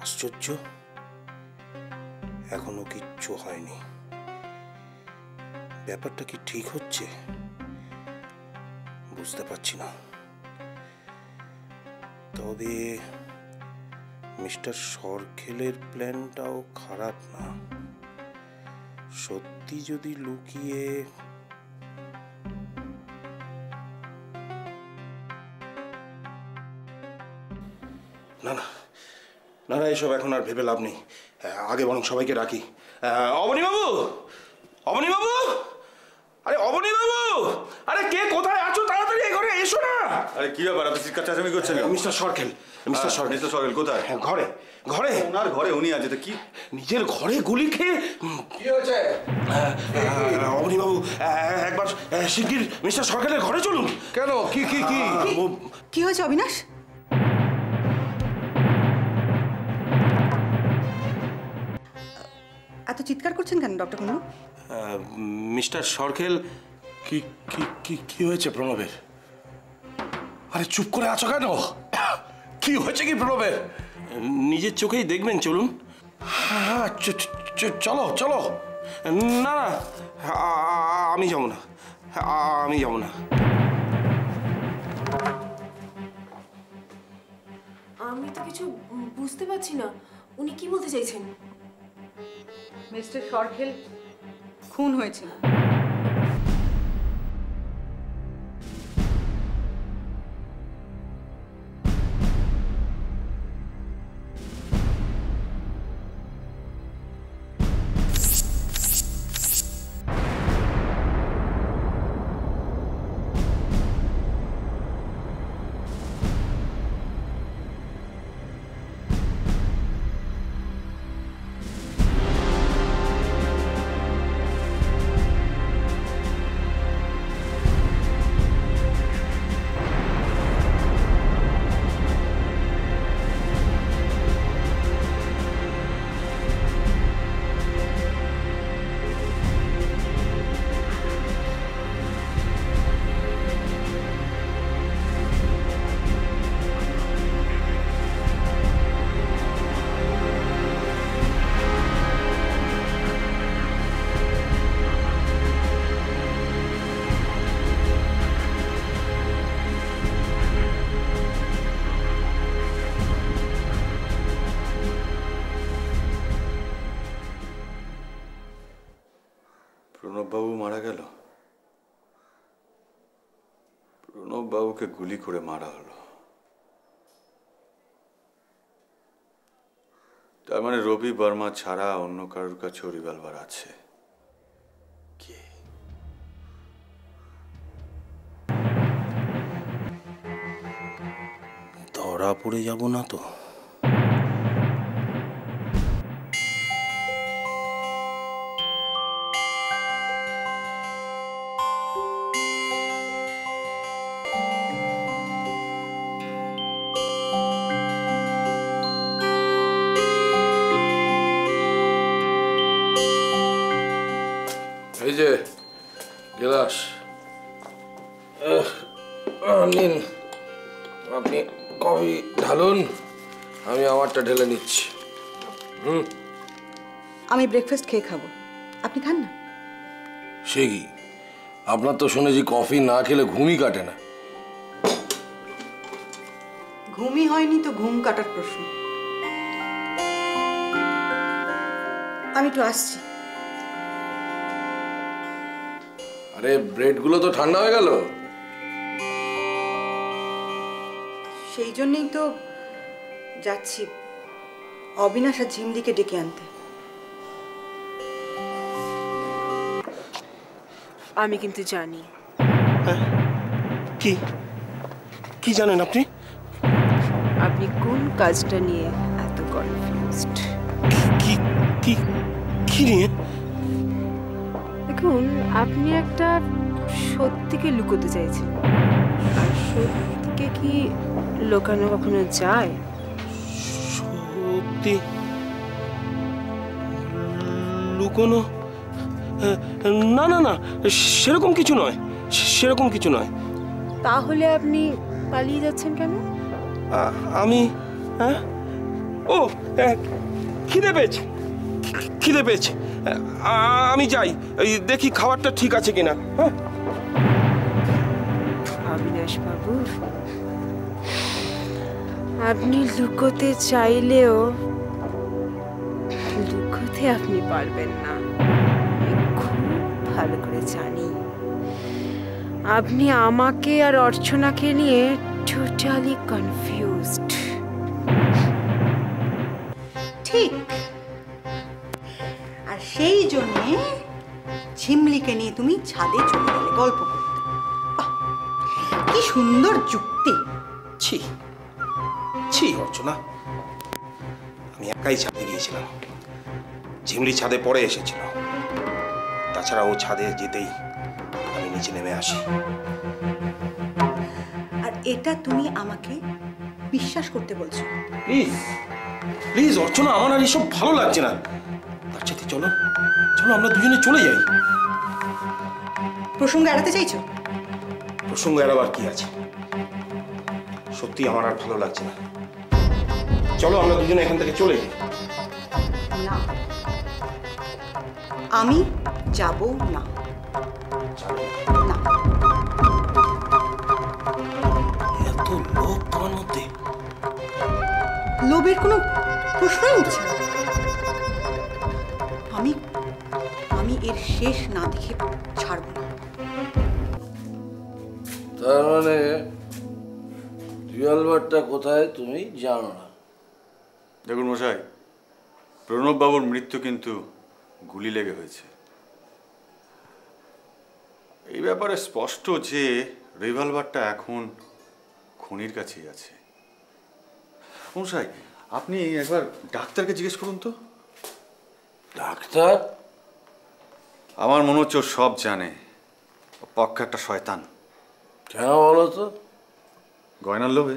আশ্চর্য, এখনো কিচ্ছু হয়নি। ব্যাপারটা কি ঠিক হচ্ছে? বুঝতে পারছি না। তবে মিস্টার সরখেলের প্ল্যানটাও খারাপ না। সত্যি যদি লুকিয়ে না না না না, এসব এখন আর ভেবে লাভ নেই। আগে বরং সবাইকে ডাকি। অবনীবাবু, অবনীবাবু, আরে অবনীবাবু, আরে কে কোথায় আছো? তাড়াতাড়ি এই ঘরে এসো না। আরে কি ব্যাপার, আপনি চিৎকার চেঁচামেচি করছেন? মিস্টার সরখেল, মিস্টার সরখেল কোথায়? ঘরে ঘরে। ওনার ঘরে উনি আছে তো? কি নিজের ঘরে গুলি খেয়ে? কি হয়েছে? অবনীবাবু, একবার শিগগির মিস্টার সরখেলের ঘরে চলুন। কেন? কি কি কি কি হয়েছে অবিনাশ? এত চিৎকার করছেন কেন ডক্টর কুন্ডু? মিস্টার সরখেল। কি কি কি কি হয়েছে প্রণবের? আরে চুপ করে আছো কেন? কি হয়েছে কি প্রণবের? নিজের চোখেই দেখবেন, চলুন। হ্যাঁ, চলো চলো। না না, আমি যাবো না, আমি যাবো না। আমি তো কিছু বুঝতে পারছি না, উনি কি বলতে চাইছেন? মিস্টার সরখেল খুন হয়েছে। প্রণব বাবুকে গুলি করে মারা হলো, তার মানে রবি বর্মা ছাড়া অন্য কারোর কাছেও রিভলভার আছে। কে? ধরা পড়ে যাব না তো? এই যে গেলাস, নিন, আপনি কফি ঢালুন, আমি আমারটা ঢেলে নিচ্ছি। আমি ব্রেকফাস্ট খেয়ে খাবো, আপনি খান না। সে কি, আপনার তো শুনেছি কফি না খেলে ঘুমই কাটে না। ঘুমই হয়নি তো ঘুম কাটার প্রশ্ন। আমি একটু আসছি। আরে ব্রেডগুলো তো ঠান্ডা হয়ে গেল। সেই জন্যই তো যাচ্ছি অবিনাশ আর ঝিমলিকে ডেকে আনতে। আমি কিন্তু জানি। কি কি জানেন আপনি? আপনি কোন কাজটা নিয়ে এত কনফিউজড। কি কি কি নিয়ে? দেখুন, আপনি একটা সত্যিকে লুকোতে চাইছেন, আর সত্যিকে কি লুকানো কখনো যায়? সত্যি লুকোনো? না না না, সেরকম কিছু নয়, সেরকম কিছু নয়। তাহলে আপনি পালিয়ে যাচ্ছেন কেন? আমি ও খিদে পেয়েছে, খিদে পেয়েছে, আমি যাই, দেখি খাবারটা ঠিক আছে কিনা। হ্যাঁ অবিনাশ বাবু, আপনি লুকোতে চাইলেও লুকোতে আপনি পারবেন না। আমি খুব ভালো করে জানি আপনি আমাকে আর অর্চনাকে নিয়ে টোটালি কনফিউজড। ঠিক, আর সেই জন্যে ঝিমলিকে নিয়ে তুমি ছাদে চলে গেলে গল্প করতে। বাহ, কি সুন্দর যুক্তি। ছি ছি অর্চনা, আমি একাই ছাদে গিয়েছিলাম, ঝিমলি ছাদে পরে এসেছিল। তাছাড়া ও ছাদে যেতেই আমি নিচে নেমে আসি। আর এটা তুমি আমাকে বিশ্বাস করতে বলছো? প্লিজ প্লিজ অর্চনা, আমার আর এসব ভালো লাগছে না। তার সাথে চলো, চলো আমরা দুজনে চলে যাই। প্রসঙ্গ এড়াতে চাইছো? প্রসঙ্গ এড়াবার কি আছে? সত্যি আমার আর ভালো লাগছে না। চলো আমরা দুজনে এখান থেকে চলে যাই। না, আমি যাব না। না, এত লোভ তোমার মধ্যে? লোভের কোনো প্রশ্নই উঠছে না। আমি আমি এর শেষ না দেখে ছাড়ব না। তার মানে রিভলভারটা কোথায় তুমি জানো না? দেখুন মশাই, প্রণব বাবুর মৃত্যু কিন্তু গুলি লেগে হয়েছে। এই ব্যাপারে স্পষ্ট যে রিভলভারটা এখন খনির কাছেই আছে। মশাই, আপনি একবার ডাক্তারকে জিজ্ঞেস করুন তো। ডাক্তার? আমার মনে হচ্ছে ও সব জানে। পক্ষে একটা শয়তান। কেন বলো তো? গয়নার লোভে।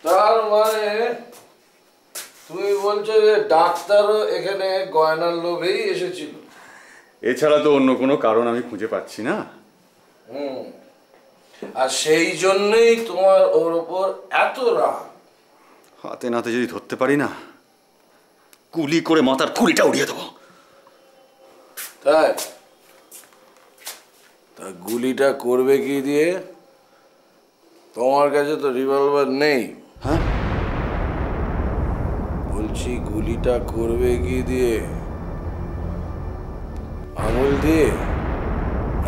তার মানে তুমি বলছো যে ডাক্তারও এখানে গয়নার লোভেই এসেছিল? এছাড়া তো অন্য কোনো কারণ আমি খুঁজে পাচ্ছি না। আর সেই জন্যই তোমার ওর ওপর এত রাগ? হাতে নাতে যদি ধরতে পারি না, গুলি করে মাথার খুলিটা উড়িয়ে দেবো। তাই? তা গুলিটা করবে কি দিয়ে? তোমার কাছে তো রিভলভার নেই। হ্যাঁ, বলছি গুলিটা করবে কি দিয়ে? আঙুল দিয়ে?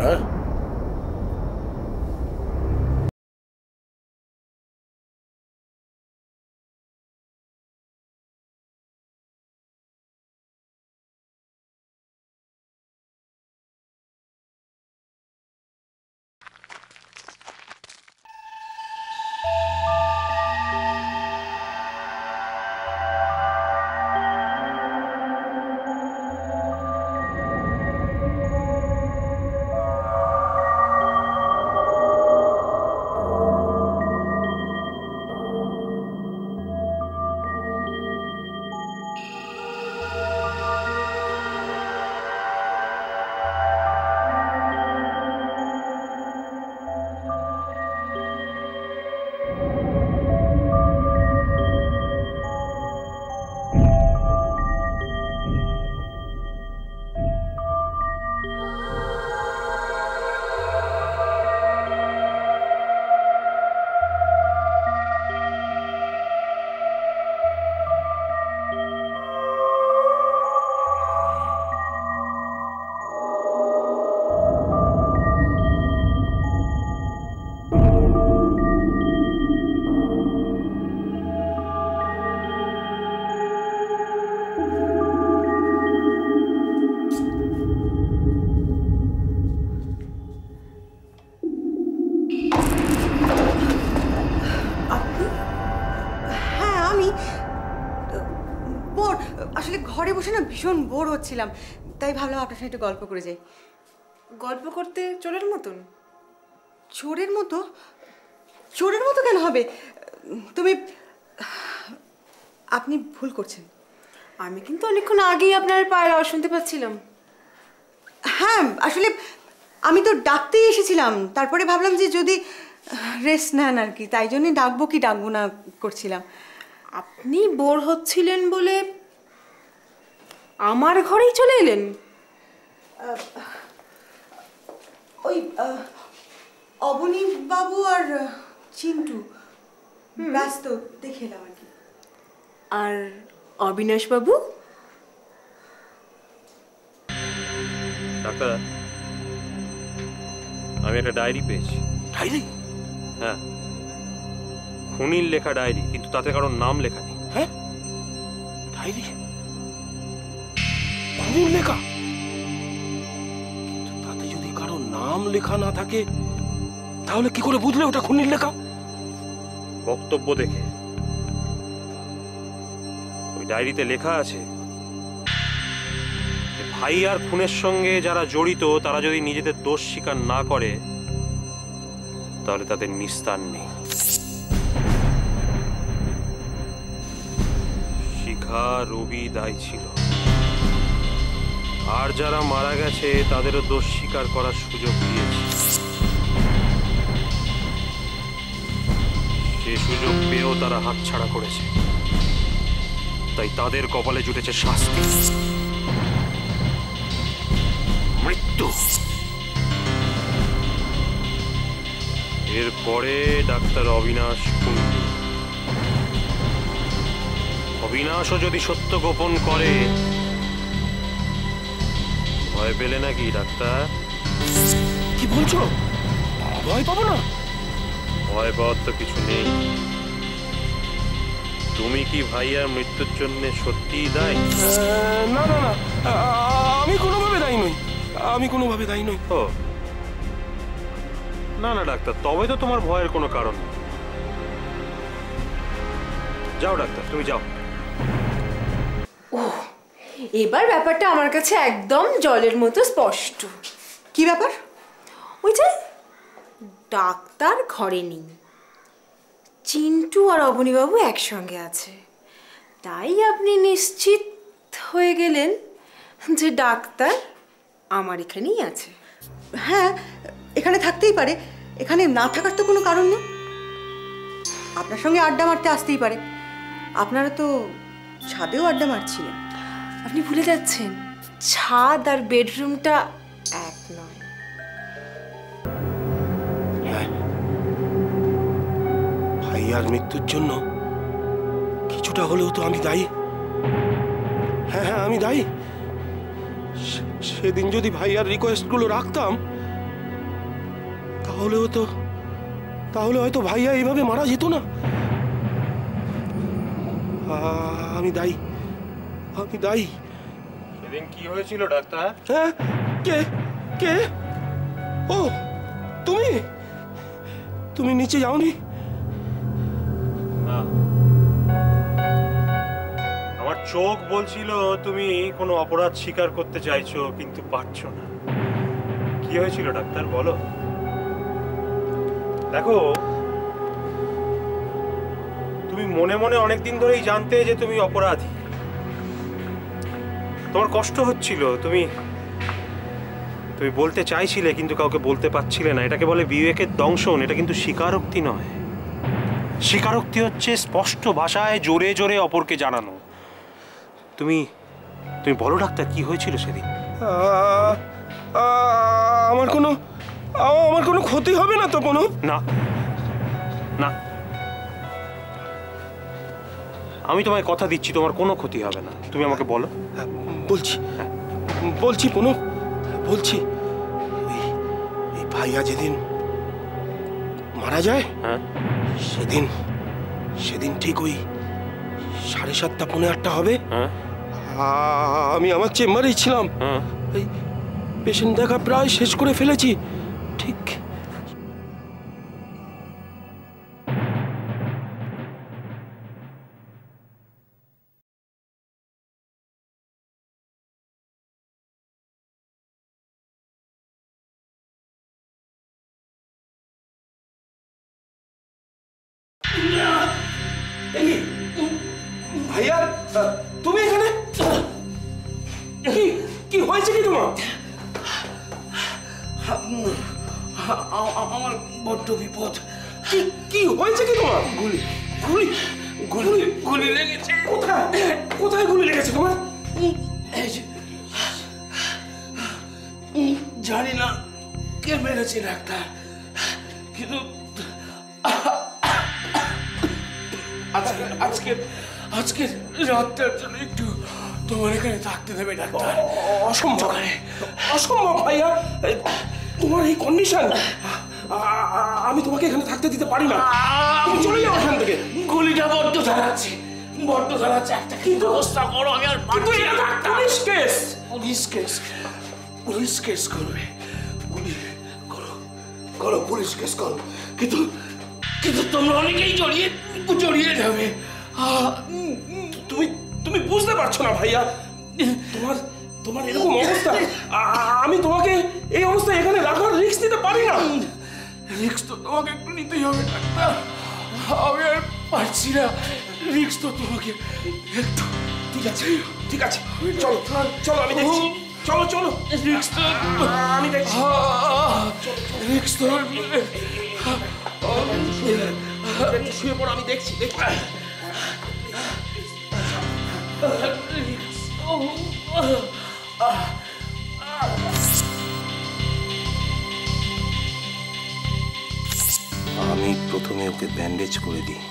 হ্যাঁ? বসে না ভীষণ বোর হচ্ছিলাম, তাই ভাবলাম আপনার সাথে একটু গল্প করে যাই। গল্প করতে চোরের মতন? চোরের মতো? চোরের মতো কেন হবে? তুমি, আপনি ভুল করছেন। আমি কিন্তু অনেকক্ষণ আগেই আপনার পায়ের আওয়াজ শুনতে পাচ্ছিলাম। হ্যাঁ, আসলে আমি তো ডাকতেই এসেছিলাম, তারপরে ভাবলাম যে যদি রেস্ট নেন আর কি, তাই জন্যই ডাকবো কি ডাকবো না করছিলাম। আপনি বোর হচ্ছিলেন বলে আমার ঘরেই চলে এলেন? ওই অবনী বাবু আর চিন্টু ব্যস্ত দেখে এলাম আর কি। আর অবিনাশ বাবু? ডাক্তার, আমি একটা ডায়েরি পেয়েছি। ডায়েরি? হ্যাঁ, খুনির লেখা ডায়েরি, কিন্তু তাতে কারোর নাম লেখা নেই। হ্যাঁ, ডায়েরি খুনির লেখা? কিন্তু তাতে যদি কারো নাম লেখা না থাকে তাহলে কি করে বুঝলে ওটা খুনির লেখা? বক্তব্য দেখে। ওই ডায়েরিতে লেখা আছে, ভাই আর খুনের সঙ্গে যারা জড়িত তারা যদি নিজেদের দোষ স্বীকার না করে তাহলে তাদের নিস্তার নেই। শিখা, রবি দায়ী ছিল, আর যারা মারা গেছে তাদেরও দোষ স্বীকার করার সুযোগ দিয়েছে। সে সুযোগ পেয়েও তারা হাতছাড়া করেছে, তাই তাদের কপালে জুটেছে শাস্তি, মৃত্যু। এরপরে ডাক্তার অবিনাশ কুণ্ডু। অবিনাশও যদি সত্য গোপন করে, ভয় পেলে নাকি ডাক্তার? কি বলছো? ভয় পাবো না? ভয় পাওয়ার তো কিছু নেই। তুমি কি ভাইয়ার মৃত্যুর জন্য সত্যিই দায়ী? না না না, আমি কোনোভাবে দায়ী নই, আমি কোনোভাবে দায়ী নই। ও না না ডাক্তার, তবে তো তোমার ভয়ের কোনো কারণ নেই। যাও ডাক্তার, তুমি যাও। এবার ব্যাপারটা আমার কাছে একদম জলের মতো স্পষ্ট। কি ব্যাপার? ওই যে ডাক্তার ঘরে নেই, চিন্টু আর অবনীবাবু একসঙ্গে আছে, তাই আপনি নিশ্চিত হয়ে গেলেন যে ডাক্তার আমার এখানেই আছে। হ্যাঁ, এখানে থাকতেই পারে, এখানে না থাকার তো কোনো কারণ নেই। আপনার সঙ্গে আড্ডা মারতে আসতেই পারে, আপনারা তো ছাদেও আড্ডা মারছিলেন। আপনি ভুলে যাচ্ছেন, ছাদ আর বেডরুমটা এক নয়। ভাইয়ার মৃত্যুর জন্য কিছুটা হলেও তো আমি দায়ী। হ্যাঁ হ্যাঁ, আমি দায়ী। সেদিন যদি ভাইয়ার রিকোয়েস্টগুলো রাখতাম তাহলে হয়তো ভাইয়া এইভাবে মারা যেত না। আমি দায়ী, আমি দায়ী। সেদিন কি হয়েছিল ডাক্তার? হ্যাঁ, কে কে? ও, তুমি তুমি নিচে যাওনি? না, আমার চোখ বলছিল তুমি কোনো অপরাধ স্বীকার করতে চাইছো কিন্তু পারছো না। কি হয়েছিল ডাক্তার, বলো। দেখো, তুমি মনে মনে অনেকদিন ধরেই জানতে যে তুমি অপরাধী। তোমার কষ্ট হচ্ছিল, তুমি বলতে চাইছিলে কিন্তু কাউকে বলতে পারছিলে না। এটাকে বলে বিবেকের দংশন, এটা কিন্তু স্বীকারোক্তি নয়। স্বীকারোক্তি হচ্ছে স্পষ্ট ভাষায় জোরে জোরে অপরকে জানানো। তুমি বলো ডাক্তার, কি হয়েছিল সেদিন? আমার কোনো ক্ষতি হবে না তো? কোনো না না, আমি তোমায় কথা দিচ্ছি তোমার কোনো ক্ষতি হবে না। তুমি আমাকে বলো। বলছি পুনঃ বলছি, এই ভাইয়া যেদিন মারা যায়, হ্যাঁ, সেদিন ঠিক ওই 7:30 পৌনে 8টা হবে। হ্যাঁ, আমি আমার চেম্বারেই ছিলাম। হ্যাঁ, এই পেশেন্ট দেখা প্রায় শেষ করে ফেলেছি। ঠিক ভাইয়া তুমি এখানে? কি কি হয়েছে কি তোমার? আমার বড্ড বিপদ। কি কি হয়েছে কি তোমার? গুলি গুলি গুলি গুলি লেগেছে। কোথায় কোথায় গুলি লেগেছে তোমার? এই যে, জানি না কে মেরেছে ডাক্তার, কিন্তু আজকের আজকের রাতটার জন্য একটু তোমার এখানে থাকতে দেবে ডাক্তার? অসম্ভব অসম্ভব ভাইয়া, তোমার এই কন্ডিশন, আমি তোমাকে এখানে থাকতে দিতে পারি না। তুমি চলে যাও এখান থেকে। গুলিটা বড্ড ধারাচ্ছে, বড্ড ধারাচ্ছে। একটা কি ব্যবস্থা করো, আমি আর পারছি না doctor. Police case, police case, police case করবে। গুলি করো করো, পুলিশ কেস করো, কিন্তু কিন্তু তোমরা অনেকেই জড়িয়ে জড়িয়ে যাবে। তুমি তুমি বুঝতে পারছো না ভাইয়া, তোমার তোমার এরকম অবস্থা, আমি তোমাকে এই অবস্থায় এখানে রাখার রিস্ক নিতে পারি না। রিস্ক তো তোমাকে একটু নিতেই হবে ডাক্তার, আমি আর পারছি না। রিস্ক তো তোমাকে একটু। ঠিক আছে ঠিক আছে, চলো চলো আমি দেখছি। চলো চলো, রিস্ক তো আমি দেখছি। রিস্ক তো একটু শুয়ে পড়ো, আমি দেখছি দেখছি। আমি প্রথমে ওকে ব্যান্ডেজ করে দিই।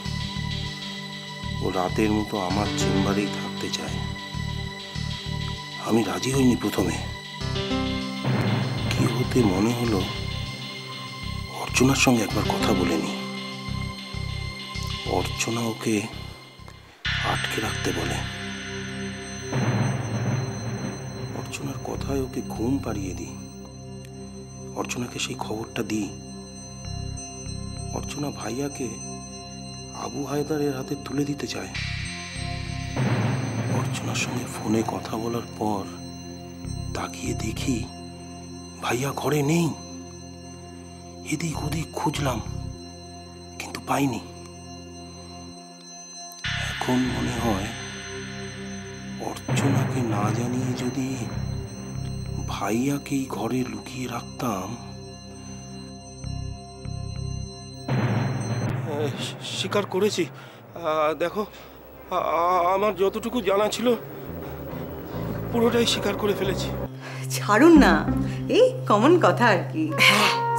ও রাতের মতো আমার চেম্বারেই থাকতে চায়। আমি রাজি হইনি প্রথমে, কি হতে মনে হলো অর্চনার সঙ্গে একবার কথা বলে নি। অর্চনা ওকে আটকে রাখতে বলে। অর্চনার কথায় ওকে ঘুম পাড়িয়ে দিই। অর্চনাকে সেই খবরটা দিই। অর্চনা ভাইয়াকে আবু হায়দারের হাতে তুলে দিতে চায়। অর্চনার সঙ্গে ফোনে কথা বলার পর তাকিয়ে দেখি ভাইয়া ঘরে নেই। এদিক ওদিক খুঁজলাম, কিন্তু পাইনি। এখন মনে হয় অর্চনাকে না জানিয়ে যদি ভাইয়াকেই ঘরে লুকিয়ে রাখতাম। স্বীকার করেছি, দেখো আমার যতটুকু জানা ছিল পুরোটাই স্বীকার করে ফেলেছি। ছাড়ুন না, এই কমন কথা আর কি।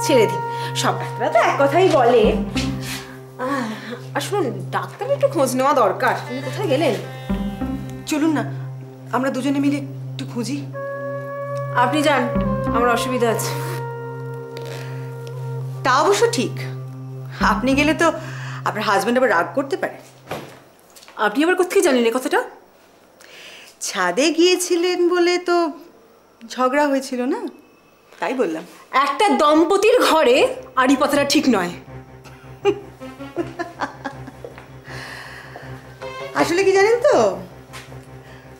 ছেড়ে দিন, সব ডাক্তাররা তো এক কথাই বলে। আর শুনুন, ডাক্তার একটু খোঁজ নেওয়া দরকার। আপনি কোথায় গেলেন? চলুন না, আমরা দুজনে মিলে একটু খুঁজি। আপনি যান, আমার অসুবিধা আছে। তা অবশ্য ঠিক, আপনি গেলে তো আপনার হাজব্যান্ড আবার রাগ করতে পারে। আপনি আবার কোথেকে জানেন এই কথাটা? ছাদে গিয়েছিলেন বলে তো ঝগড়া হয়েছিল না, তাই বললাম। একটা দম্পতির ঘরে আড়ি পাতাটা ঠিক নয়। আসলে কি জানেন তো,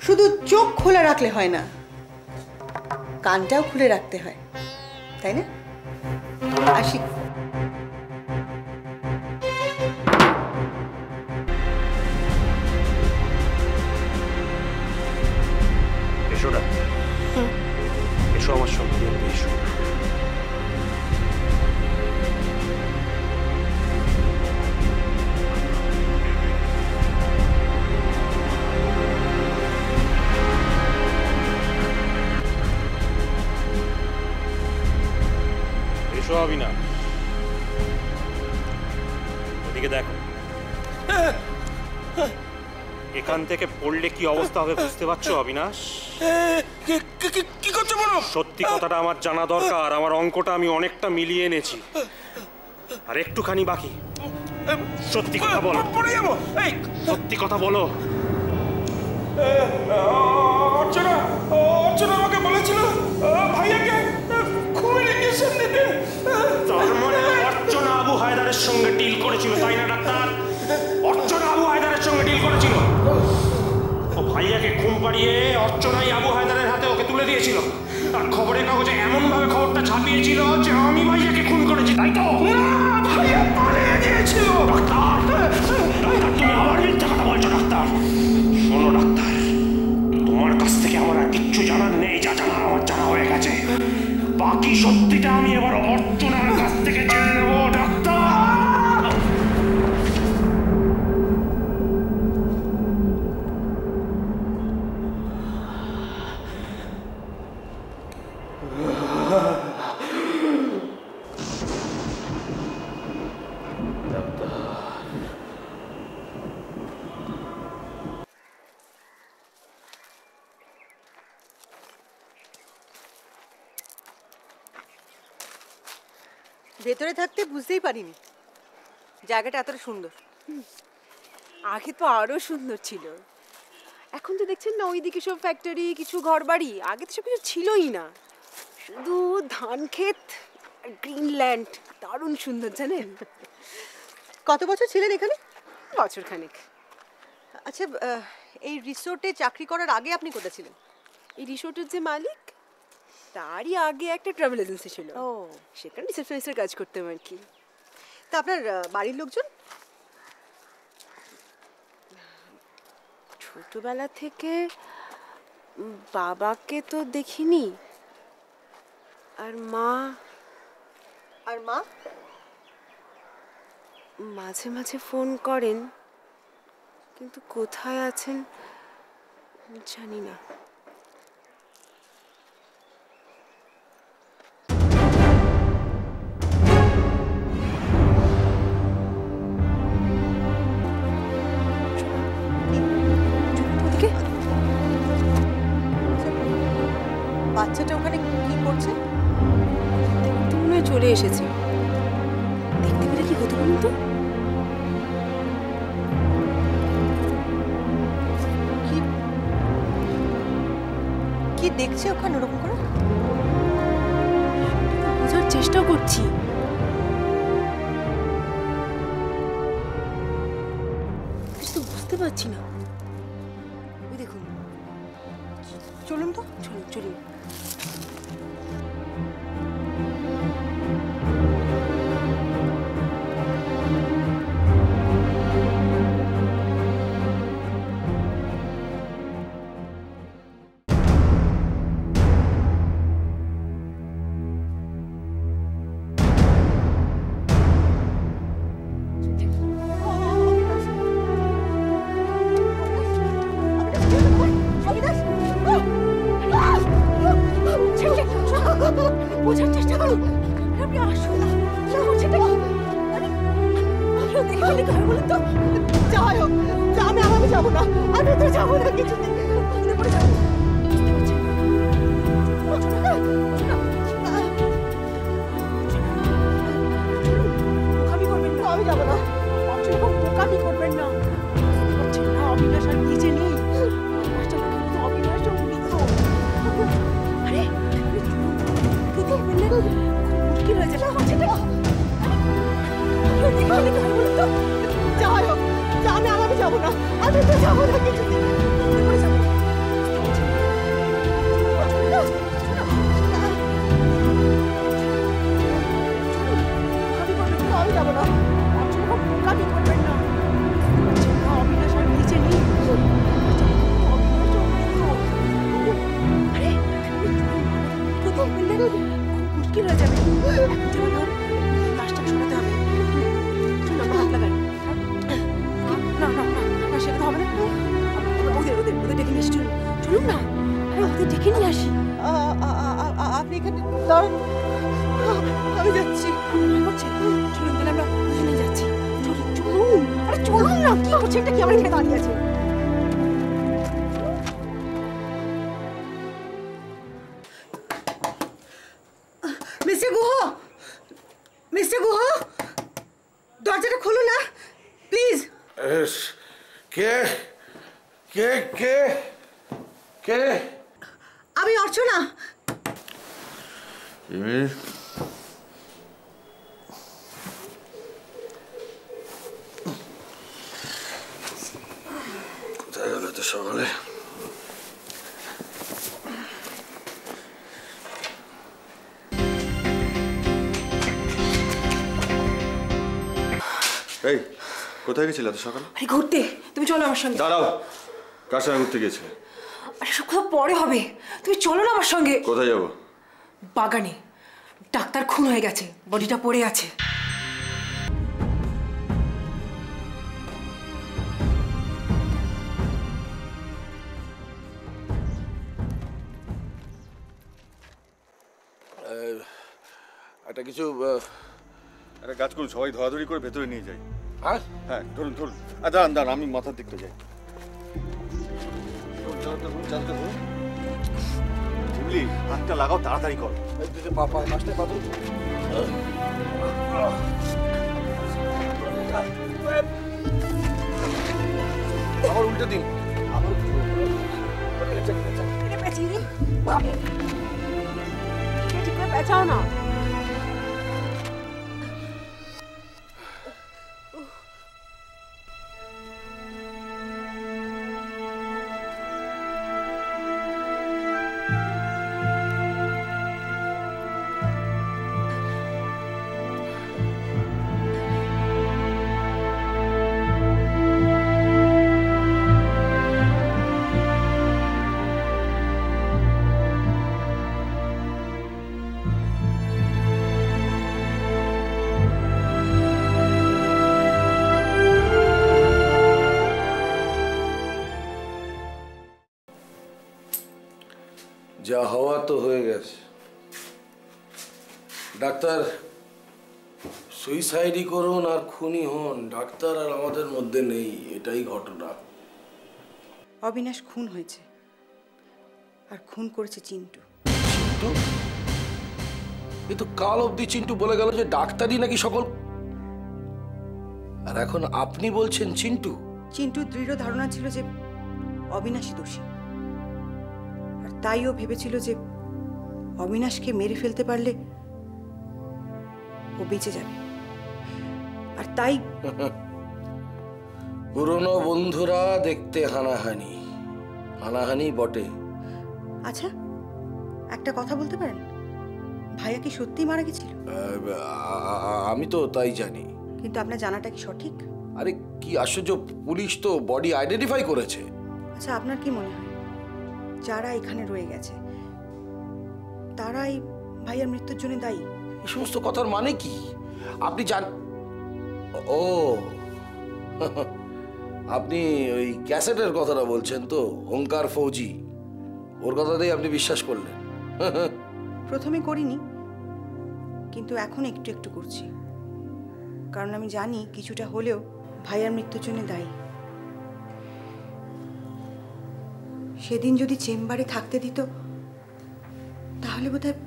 শুধু চোখ খোলা রাখলে হয় না, কানটাও খুলে রাখতে হয়, তাই না? আসি। এসো না, এসো আমার সঙ্গে, এসো। এসো অবিনাশ, ওদিকে দেখো। এখান থেকে পড়লে কি অবস্থা হবে বুঝতে পারছো অবিনাশ? কি করছো বলো? সত্যি কথাটা আমার জানা দরকার। আমার অঙ্কটা আমি অনেকটা মিলিয়ে এনেছি, আর একটুখানি বাকি। সত্যি কথা বলো, পড়ে যাবো। এই সত্যি কথা বলো। অর্চনা অর্চনা আমাকে বলেছিল ভাইয়াকে খুবই ইঞ্জেকশন দিতে। তার মানে অর্চনা আবু হায়দারের সঙ্গে ডিল করেছিল, তাই না ডাক্তার? অর্চনা আবু হায়দারের সঙ্গে ডিল করেছিল। ও ভাইয়াকে ঘুম পাড়িয়ে অর্চনাই আবু হায়দারের হাতে ওকে তুলে দিয়েছিল। আর খবরের কাগজে এমন ভাবে খবরটা ছাপিয়েছিল যে আমি ভাইয়াকে খুন করেছি, তাই তো? ভাইয়া পালিয়ে গিয়েছিল। ডাক্তার, তুমি আবার মিথ্যা কথা বলছো ডাক্তার। সত্যিটা আমি এবার অর্চনার কাছ থেকে জেনে নেব ডাক্তার। ভেতরে থাকতে বুঝতেই পারিনি জায়গাটা এতটা সুন্দর। আগে তো আরো সুন্দর ছিল, এখন তো দেখছেন না ওইদিকে সব ফ্যাক্টরি, কিছু ঘরবাড়ি। আগে তো সব কিছু ছিলই না, শুধু ধান ক্ষেত আর গ্রিনল্যান্ড। দারুণ সুন্দর জানেন। কত বছর ছিলেন এখানে? বছরখানেক। আচ্ছা, এই রিসোর্টে চাকরি করার আগে আপনি কোথায় ছিলেন? এই রিসোর্টের যে মালিক, তারই আগে একটা ট্রাভেল এজেন্সি ছিল। ও, সেখানে রিসেপশনিস্টের কাজ করতাম আর কি। তা আপনার বাড়ির লোকজন? ছোটবেলা থেকে বাবাকে তো দেখিনি, আর মা মাঝে মাঝে ফোন করেন, কিন্তু কোথায় আছেন জানি না। বাচ্চাটা ওখানে কি করছে? মনে হয় চলে এসেছে। দেখতে পেলে কি হতো বলুন তো? কি দেখছে ওখানে ওরকম করে? বোঝার চেষ্টা করছি। কিছু তো বুঝতে পারছি না। ওই দেখুন, চলুন তো, চলুন চলুন। বোঝার চেষ্টা করুন। আপনি আসুন, সেটা কি? দেখে ফেলে কি হয় বলুন তো? যাই হোক, আমি যাবো না, আমি ভেতরে যাবো না কিছুদিন। বোকামি করবেন না। আমি যাবো না। বোকামি করবেন না। অবিনাশ আর নিচে নেই। অবিনাশ আরে মুশকিল হয়ে যাবে। যাই হোক, আমি যাবো না, আমি তো যাবো না কিছুদিন। আমি যাবো না। বোকামি করবেন না। অবিনাশ আর নিচে নেই। মুশকিল হয়ে যাবে। লাশটা সরাতে হবে। হাত লাগান। না না না, সেটা তো হবে না। ওদের ডেকে নিয়ে আসি। চলুন না, ওদের ডেকে নিয়ে আসি। আপনি এখানে দাঁড়ান, আমি যাচ্ছি। চলুন তাহলে আমরা দুজনে যাচ্ছি। চলুন। আরে চলুন না, কি করছে এটা? কি আমার এখানে দাঁড়িয়ে আছে? মিস্টার গুহ, দরজাটা খোলো না প্লিজ। কে কে কে কে? আমি অর্চনা। কোথায় গেল তো সকালে? এই কোথায় গেছিলে এত সকালে? আরে ঘুরতে। তুমি চলো আমার সঙ্গে। দাঁড়াও, কার সঙ্গে ঘুরতে গিয়েছিলে? আরে সব কথা পরে হবে, তুমি চলো না আমার সঙ্গে। কোথায় যাবো? বাগানে। ডাক্তার খুন হয়ে গেছে, বডিটা পড়ে আছে। একটা কিছু একটা কাজ করুন, সবাই ধরাধরি করে ভেতরে নিয়ে যাই। হ্যাঁ হ্যাঁ ধরুন ধরুন। দাঁড়ান দাঁড়ান, আমি মাথার দিকটা যাই। শিবলি, হাতটা লাগাও, তাড়াতাড়ি করো। পাপা মাছটা পাবো। আবার উল্টে দিন। পেঁচাও না। যা হওয়া তো হয়ে গেছে। ডাক্তার, সুইসাইডই করুন আর খুনি হন, ডাক্তার আর আমাদের মধ্যে নেই, এটাই ঘটনা। অবিনাশ খুন হয়েছে, আর খুন করেছে চিন্টু। চিন্টু? এ তো কাল অবধি চিন্টু বলে গেল যে ডাক্তারই নাকি সকল, আর এখন আপনি বলছেন চিন্টু? চিন্টুর দৃঢ় ধারণা ছিল যে অবিনাশই দোষী, আর তাই ও ভেবেছিল যে অবিনাশকে মেরে ফেলতে পারলে ও বেঁচে যাবে। আর তাই পুরনো বন্ধুরা দেখতে হানাহানি, হানাহানি বটে। আচ্ছা, একটা কথা বলতে পারেন, ভাইয়া কি সত্যি মারা গেছিল? আমি তো তাই জানি। কিন্তু আপনার জানাটা কি সঠিক? আরে কি আশ্চর্য, পুলিশ তো বডি আইডেন্টিফাই করেছে। আচ্ছা, আপনার কি মনে হয় যারা এখানে রয়ে গেছে তারাই ভাইয়ার মৃত্যুর জন্য দায়ী? এই সমস্ত কথার মানে কি আপনি জান? ও আপনি ওই ক্যাসেটের কথাটা বলছেন তো, ওঙ্কার ফৌজি, ওর কথাতেই আপনি বিশ্বাস করলেন? প্রথমে করিনি, কিন্তু এখন একটু একটু করছি, কারণ আমি জানি কিছুটা হলেও ভাইয়ার মৃত্যুর জন্য দায়ী। সেদিন যদি চেম্বারে থাকতে দিত তাহলে বোধহয়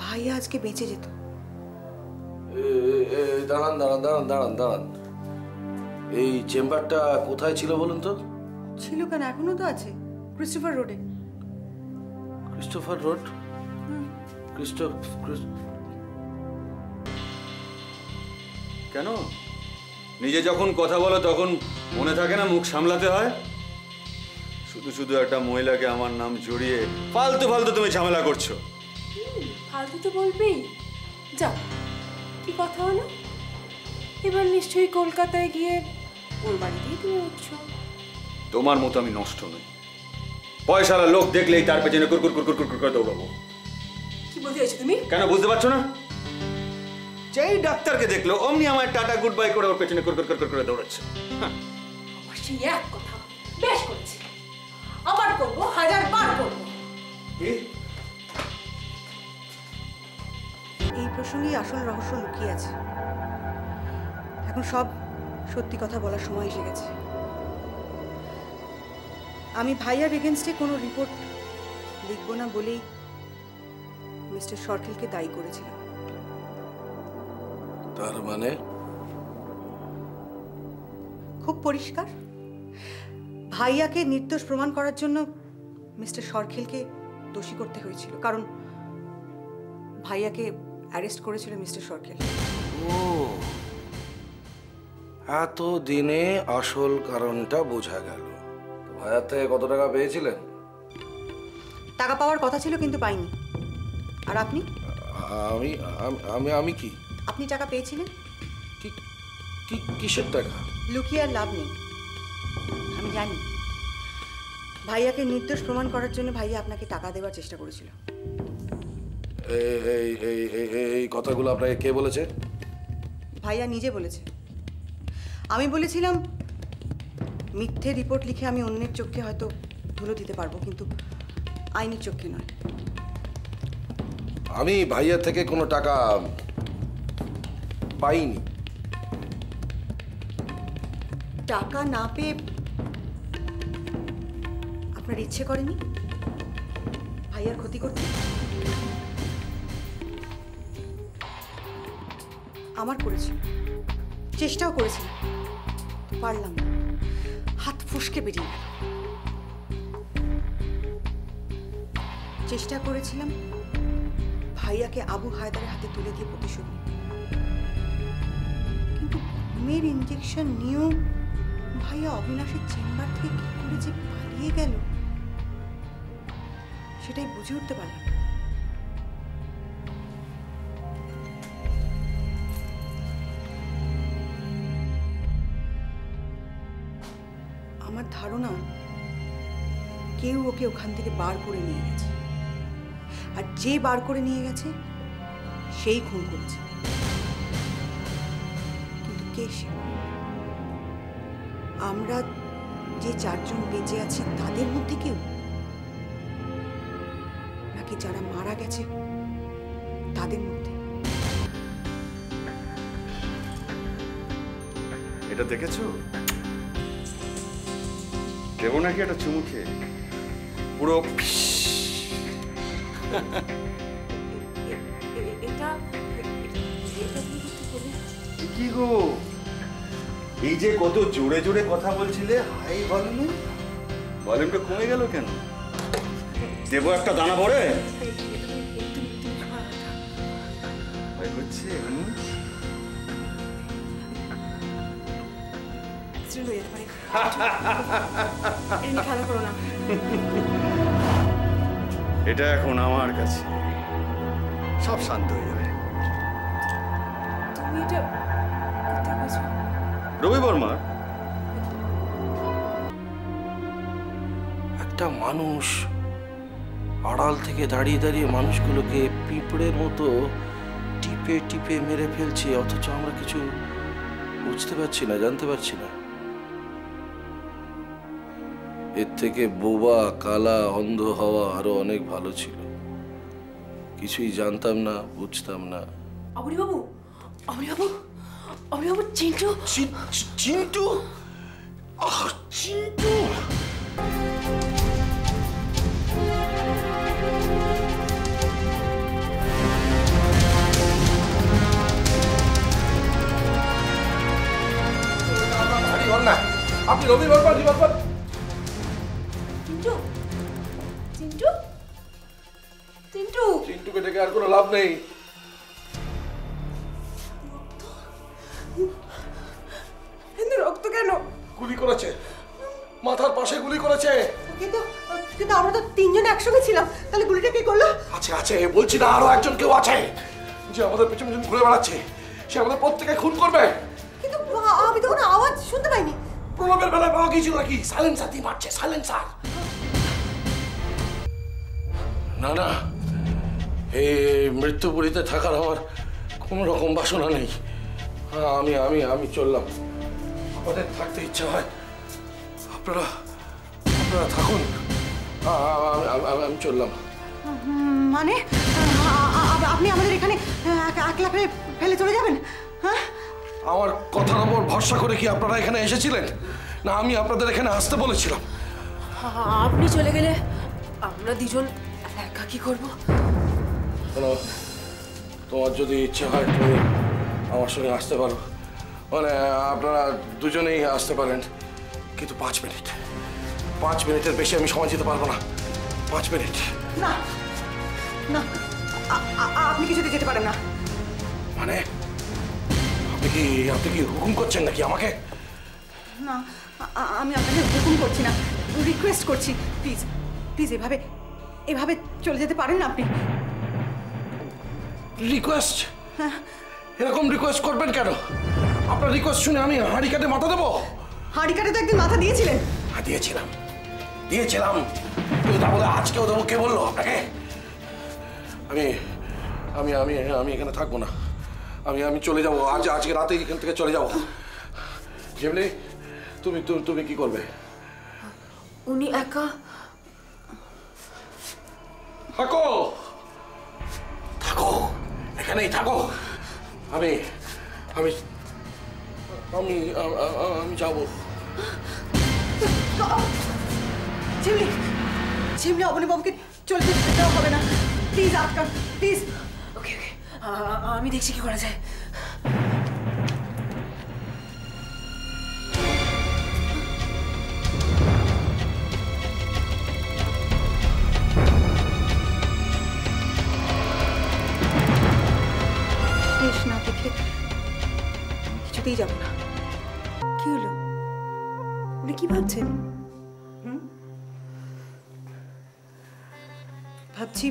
ভাইয়া আজকে বেঁচে যেত। দাঁড়ান দাঁড়ান দাঁড়ান দাঁড়ান দাঁড়ান, এই চেম্বারটা কোথায় ছিল বলুন তো? ছিল কেন, এখনো তো আছে, ক্রিস্টোফার রোডে। Christopher road? কেন? নিজে যখন কথা বলো তখন মনে থাকে না মুখ সামলাতে হয়? শুধু শুধু একটা মহিলাকে আমার নাম জড়িয়ে ফালতু ফালতু তুমি ঝামেলা করছো। ফালতু তো বলবেই। যাও, কি কথা হলো? এবার নিশ্চয়ই কলকাতায় গিয়ে ওর বাড়িতেই তুমি উঠছো। তোমার মতো আমি নষ্ট নই, পয়সালা লোক দেখলেই তার পেছনে কুরকুর কুরকুর কুরকুর করে দৌড়াবো। কি বলতে চাইছো তুমি? কেন বুঝতে পারছো না? যেই ডাক্তারকে দেখলো অমনি আমার টাটা গুড বাই করে ওর পেছনে কুরকুর কুরকুর করে দৌড়াচ্ছে। অবশ্যই এক কথা, বেশ করেছি, আবার করবো, 1000 বার করবো। এই প্রসঙ্গেই আসল রহস্য লুকিয়ে আছে। এখন সব সত্যি কথা বলার সময় এসে গেছে। আমি ভাইয়ার এগেনস্টে কোনো রিপোর্ট লিখব না বলেই মিস্টার সরকেলকে দায়ী করেছিলাম। তার মানে? খুব পরিষ্কার, ভাইয়াকে নির্দোষ প্রমাণ করার জন্য মিস্টার সরকেলকে দোষী করতে হয়েছিল, কারণ ভাইয়াকে অ্যারেস্ট করেছিল মিস্টার সরকেল। ও, এত দিনে আসল কারণটা বোঝা গেল। ভাইয়ার থেকে কত টাকা পেয়েছিলেন? টাকা পাওয়ার কথা ছিল কিন্তু পাইনি। আর আপনি? আমি আমি আমি কি? আপনি টাকা পেয়েছিলেন। কিসের টাকা? লুকিয়ে আর লাভ নেই, আমি জানি। ভাইয়াকে নির্দোষ প্রমাণ করার জন্য ভাইয়া আপনাকে টাকা দেওয়ার চেষ্টা করেছিল। এই কথাগুলো আপনাকে কে বলেছে? ভাইয়া নিজে বলেছে। আমি বলেছিলাম মিথ্যে রিপোর্ট লিখে আমি অন্যের চোখে হয়তো ধুলো দিতে পারবো, কিন্তু আইনের চোখে নয়। আমি ভাইয়া থেকে কোনো টাকা পাইনি। টাকা না পেয়ে আপনার ইচ্ছে করেনি ভাইয়ার ক্ষতি করতে? আমার করেছি, চেষ্টাও করেছি, পারলাম না, হাত ফসকে বেরিয়ে গেল। চেষ্টা করেছিলাম ভাইয়াকে আবু হায়দারের হাতে তুলে দিয়ে প্রতিশোধ নিতে, কিন্তু ঘুমের ইঞ্জেকশন নিয়েও ভাইয়া অবিনাশের চেম্বার থেকে কি করে যে পালিয়ে গেল সেটাই বুঝে উঠতে পারলাম না। আমার ধারণা কেউ ওকে ওখান থেকে বার করে নিয়ে গেছে, আর যে বার করে নিয়ে গেছে সেই খুন করেছে। কিন্তু কে সে? আমরা যে চারজন বেঁচে আছি তাদের মধ্যে কেউ, নাকি যারা মারা গেছে তাদের মধ্যে? এটা দেখেছো? দেবো নাকি একটা চুমু খেয়ে? পুরো কি গো, এই যে কত জোরে জোরে কথা বলছিলে, হাই ভলিউমে, ভলিউমটা কমে গেল কেন? দেবো একটা দানা ভরে? হচ্ছে এটা এখন আমার কাছে সব শান্ত হয়ে যাবে। তুমি এটা কোথায় বলছো? রবি বর্মা। একটা মানুষ আড়াল থেকে দাঁড়িয়ে দাঁড়িয়ে মানুষগুলোকে পিঁপড়ের মতো টিপে টিপে মেরে ফেলছে, অথচ আমরা কিছু বুঝতে পারছি না, জানতে পারছি না। এর থেকে বোবা, কালা, অন্ধ হওয়া আরো অনেক ভালো ছিল। কিছুই জানতাম না, বুঝতাম না। অবনীবাবু, অবনীবাবু, অবনীবাবু, চিন্টু, চিন্টু, চিন্টু। আপনি রবি বর্মা, চিন্টু, চিন্টু, চিন্টু, চিন্টুকে ডেকে আর কোনো লাভ নেই। রক্ত কেন? গুলি করেছে, মাথার পাশে গুলি করেছে। কিন্তু কিন্তু আমরা তো তিনজন একসঙ্গে ছিলাম, তাহলে গুলিটা কে করলো? আছে আছে বলছি না, আরো একজন কেউ আছে যে আমাদের পেছনে পেছনে ঘুরে বেড়াচ্ছে। সে আমাদের প্রত্যেকে খুন করবে। কিন্তু আমি তো কোনো আওয়াজ শুনতে পাইনি। প্রলোভের বেলায় পাওয়া গিয়েছিল নাকি? সাইলেন্সার দিয়ে মারছে, সাইলেন্সার। না না, এই মৃত্যুপুরীতে থাকার আমার কোনো রকম বাসনা নেই। আমি আমি আমি চললাম। আমাদের থাকতে ইচ্ছা হয়, আপনারা আপনারা থাকুন। আমি চললাম। মানে আপনি আমাদের এখানে একলা ফেলে চলে যাবেন? হ্যাঁ, আমার কথার উপর ভরসা করে কি আপনারা এখানে এসেছিলেন, না আমি আপনাদের এখানে আসতে বলেছিলাম? আপনি চলে গেলে আমরা দুজন একা কি করবো? তোমার যদি ইচ্ছে হয় তুমি আমার সঙ্গে আসতে পারো, মানে আপনারা দুজনেই আসতে পারেন, কিন্তু 5 মিনিট, 5 মিনিটের বেশি আমি সময় দিতে পারবো না। 5 মিনিট। না না, আপনি কিছুতে যেতে পারেন না। মানে আপনি কি হুকুম করছেন নাকি আমাকে? না, আমি আপনাকে হুকুম করছি না, রিকোয়েস্ট করছি, প্লিজ প্লিজ এভাবে এভাবে চলে যেতে পারেন না আপনি। রিকোয়েস্ট? এরকম রিকোয়েস্ট করবেন কেন? আপনার রিকোয়েস্ট শুনে আমি হাঁড়ি কাটে মাথা দেবো? হাঁড়ি কাটে তো একদিন মাথা দিয়েছিলেন। হ্যাঁ দিয়েছিলাম, কিন্তু তা বলে আজকেও দেবো? কে বললো আপনাকে? আমি আমি আমি এখানে থাকবো না। আমি চলে যাবো আজকে রাতে এখান থেকে চলে যাবো। যেমনি তুমি তুমি তুমি কি করবে? উনি একা থাকো থাকো এখানেই থাকো। আমি আমি আমি আমি যাবো। ঝিমলি ঝিমলি অবনীবাবুকে চলে যেতে দেওয়া হবে না, প্লিজ আটকা, প্লিজ। ওকে ওকে, আমি দেখছি কি করা যায়। শেষ না দেখে কিছুতেই যাবো না। কি হলো? উনি কি ভাবছেন? ভাবছি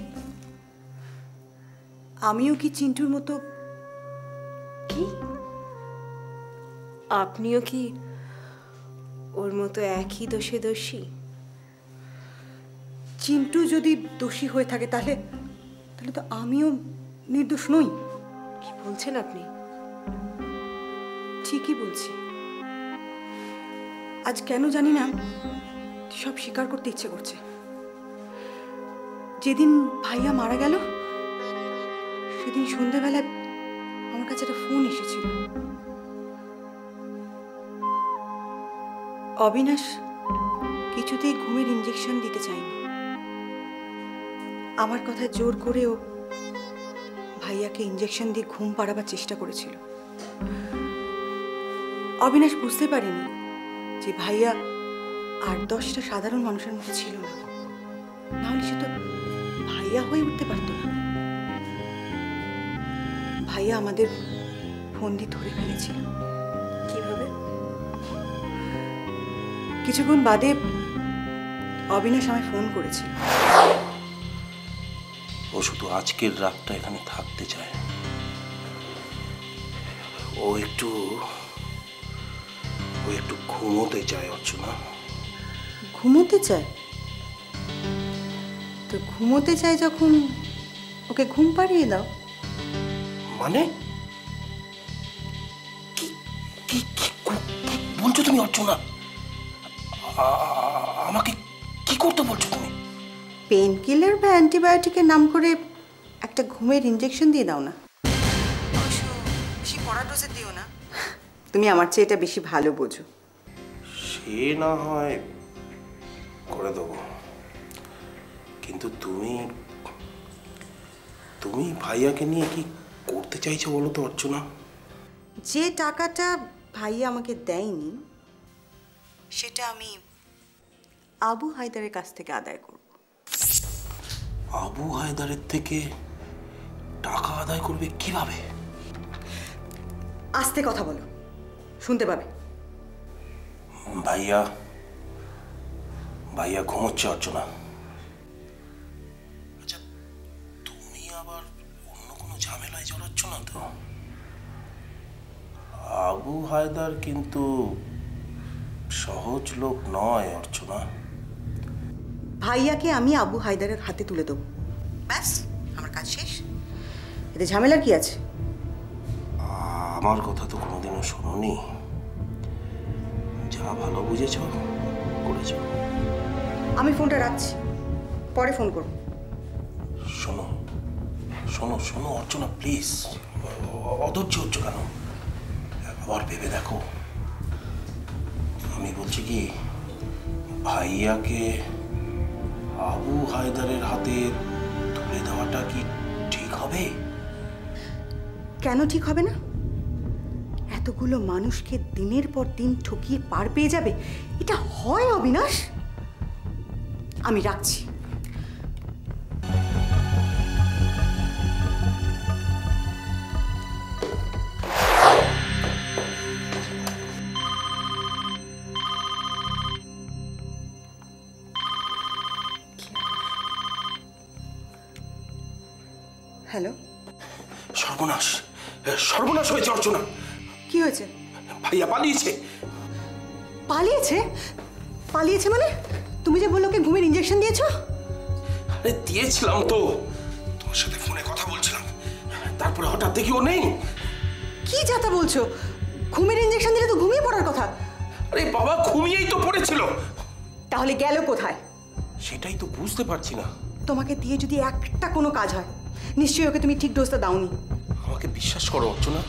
আমিও কি চিন্টুর মতো। কি আপনিও কি ওর মতো একই দোষে দোষী? চিন্টু যদি দোষী হয়ে থাকে তাহলে তাহলে তো আমিও নির্দোষ নই। কি বলছেন আপনি? ঠিকই বলছি। আজ কেন জানি না সব স্বীকার করতে ইচ্ছে করছে। যেদিন ভাইয়া মারা গেল সেদিন সন্ধ্যাবেলায় আমার কাছে একটা ফোন এসেছিল। অবিনাশ কিছুতেই ঘুমের ইঞ্জেকশন দিতে চায়নি। আমার কথা জোর করেও ভাইয়াকে ইঞ্জেকশন দিয়ে ঘুম পাড়াবার চেষ্টা করেছিল। অবিনাশ বুঝতে পারেনি যে ভাইয়া 8-10টা সাধারণ মানুষের মতো ছিল না, নাহলে সে তো ভাইয়া হয়ে উঠতে পারত না। ভাইয়া আমাদের ফোন দিয়ে ধরে ফেলেছিল। কিভাবে? কিছুক্ষণ বাদে অবিনাশ আমায় ফোন করেছিল। ও শুধু আজকের রাতটা এখানে থাকতে চায়। ও একটু ঘুমোতে চায় অর্চনা। ঘুমোতে চায়? তো ঘুমোতে চায় যখন ওকে ঘুম পাড়িয়ে দাও। মানে কি কি কি বলছো তুমি অর্চনা? আমাকে কি করতে বলছো তুমি? পেন কিলার বা অ্যান্টিবায়োটিকের নাম করে একটা ঘুমের ইঞ্জেকশন দিয়ে দাও না। বেশি পড়া ডোজে দিও না। তুমি আমার চেয়ে এটা বেশি ভালো বোঝো। সে না হয় করে দেবো, কিন্তু তুমি তুমি ভাইয়াকে নিয়ে কি করতে চাইছো বলো তো অর্চনা? যে টাকাটা ভাইয়া আমাকে দেয়নি সেটা আমি আবু হায়দারের কাছ থেকে আদায় করব। আবু হায়দারের থেকে টাকা আদায় করবে কিভাবে? আস্তে কথা বলো, শুনতে পাবে। ভাইয়া ভাইয়া ঘুমোচ্ছে অর্চনা। আচ্ছা তুমি আবার অন্য কোনো ঝামেলায় জড়াচ্ছ না তো? আবু হায়দার কিন্তু সহজ লোক নয় অর্চনা। ভাইয়াকে আমি আবু হায়দারের হাতে তুলে দেবো, ব্যাস আমার কাজ শেষ। এতে ঝামেলার কি আছে? আমার কথা তো কোনোদিনও শোনোনি। যা ভালো বুঝেছ করেছ। আমি ফোনটা রাখছি, পরে ফোন করব। শোনো শোনো শোনো অর্চনা, প্লিজ অধৈর্য হচ্ছ কেন? আবার ভেবে দেখো। আমি বলছি কি, ভাইয়াকে আবু হায়দারের হাতে তুলে দেওয়াটা কি ঠিক হবে? কেন ঠিক হবে না? এতগুলো মানুষকে দিনের পর দিন ঠকিয়ে পার পেয়ে যাবে, এটা হয় অবিনাশ? আমি রাখছি। হ্যালো। সর্বনাশ, সর্বনাশ হয়েছে অর্চনা। কি হয়েছে? ভাইয়া পালিয়েছে। পালিয়েছে? পালিয়েছে মানে? তুমি যে বললো ওকে ঘুমের ইঞ্জেকশন দিয়েছো? আরে দিয়েছিলাম তো, তোমার সাথে ফোনে কথা বলছিলাম। তারপরে হঠাৎ দেখি ও নেই। কি যাতা বলছো? ঘুমের ইঞ্জেকশন দিলে তো ঘুমিয়ে পড়ার কথা। আরে বাবা, ঘুমিয়েই তো পড়েছিল। তাহলে গেল কোথায়? সেটাই তো বুঝতে পারছি না। তোমাকে দিয়ে যদি একটা কোনো কাজ হয়, নিশ্চয়ই ওকে তুমি ঠিক ডোজটা দাওনি। আমাকে বিশ্বাস করো অর্চনা,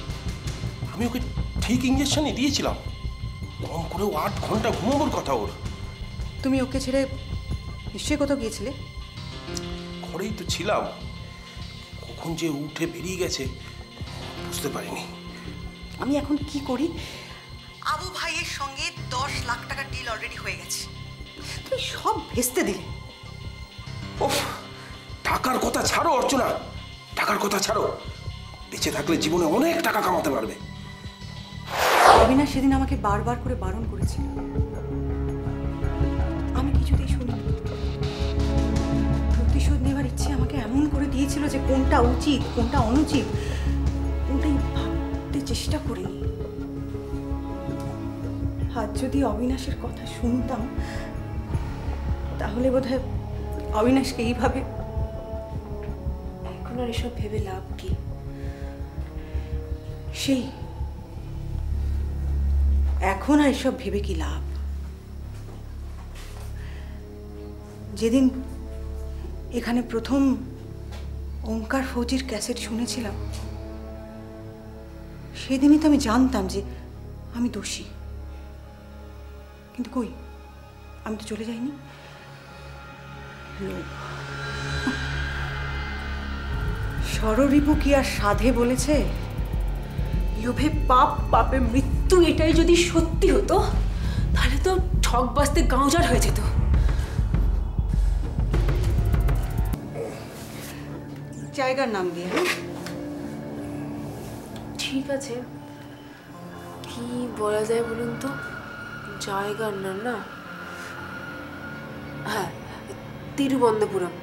আমি ওকে ঠিক ইঞ্জেকশনই দিয়েছিলাম। কম করেও 8 ঘন্টা ঘুমানোর কথা ওর। তুমি ওকে ছেড়ে নিশ্চয়ই কোথাও গিয়েছিলে? ঘরেই তো ছিলাম, কখন যে উঠে বেরিয়ে গেছে বুঝতে পারিনি। আমি এখন কি করি? আবু ভাইয়ের সঙ্গে 10 লাখ টাকার ডিল অলরেডি হয়ে গেছে, তুমি সব ভেস্তে দিলে। ওফ, টাকার কথা ছাড়ো অর্চনা, টাকার কথা ছাড়ো। বেঁচে থাকলে জীবনে অনেক টাকা কামাতে পারবে। অবিনাশ সেদিন আমাকে বারবার করে বারণ করেছিল, আমি কিছুতেই শুনি। প্রতিশোধ নেওয়ার ইচ্ছে আমাকে এমন করে দিয়েছিল যে কোনটা উচিত কোনটা অনুচিত কোনটাই ভাবতে চেষ্টা করিনি। আজ যদি অবিনাশের কথা শুনতাম তাহলে বোধহয় অবিনাশকে এইভাবে। এখন আর এসব ভেবে লাভ কি? সেই এখন আর এসব ভেবে কি লাভ? যেদিন এখানে প্রথম ওঙ্কার ফৌজির ক্যাসেট শুনেছিলাম, সেদিনই তো আমি জানতাম যে আমি দোষী। কিন্তু কই, আমি তো চলে যাইনি। ষড়রিপু কি আর সাধে বলেছে? লোভে পাপ, পাপে মৃত্যু, এটাই যদি সত্যি হতো তাহলে তো ঠক বাজতে গাঁজার হয়ে যেত। জায়গার নাম দিয়ে। ঠিক আছে, কি বলা যায় বলুন তো? জায়গার নাম না, হ্যাঁ, তিরুবনন্তপুরম।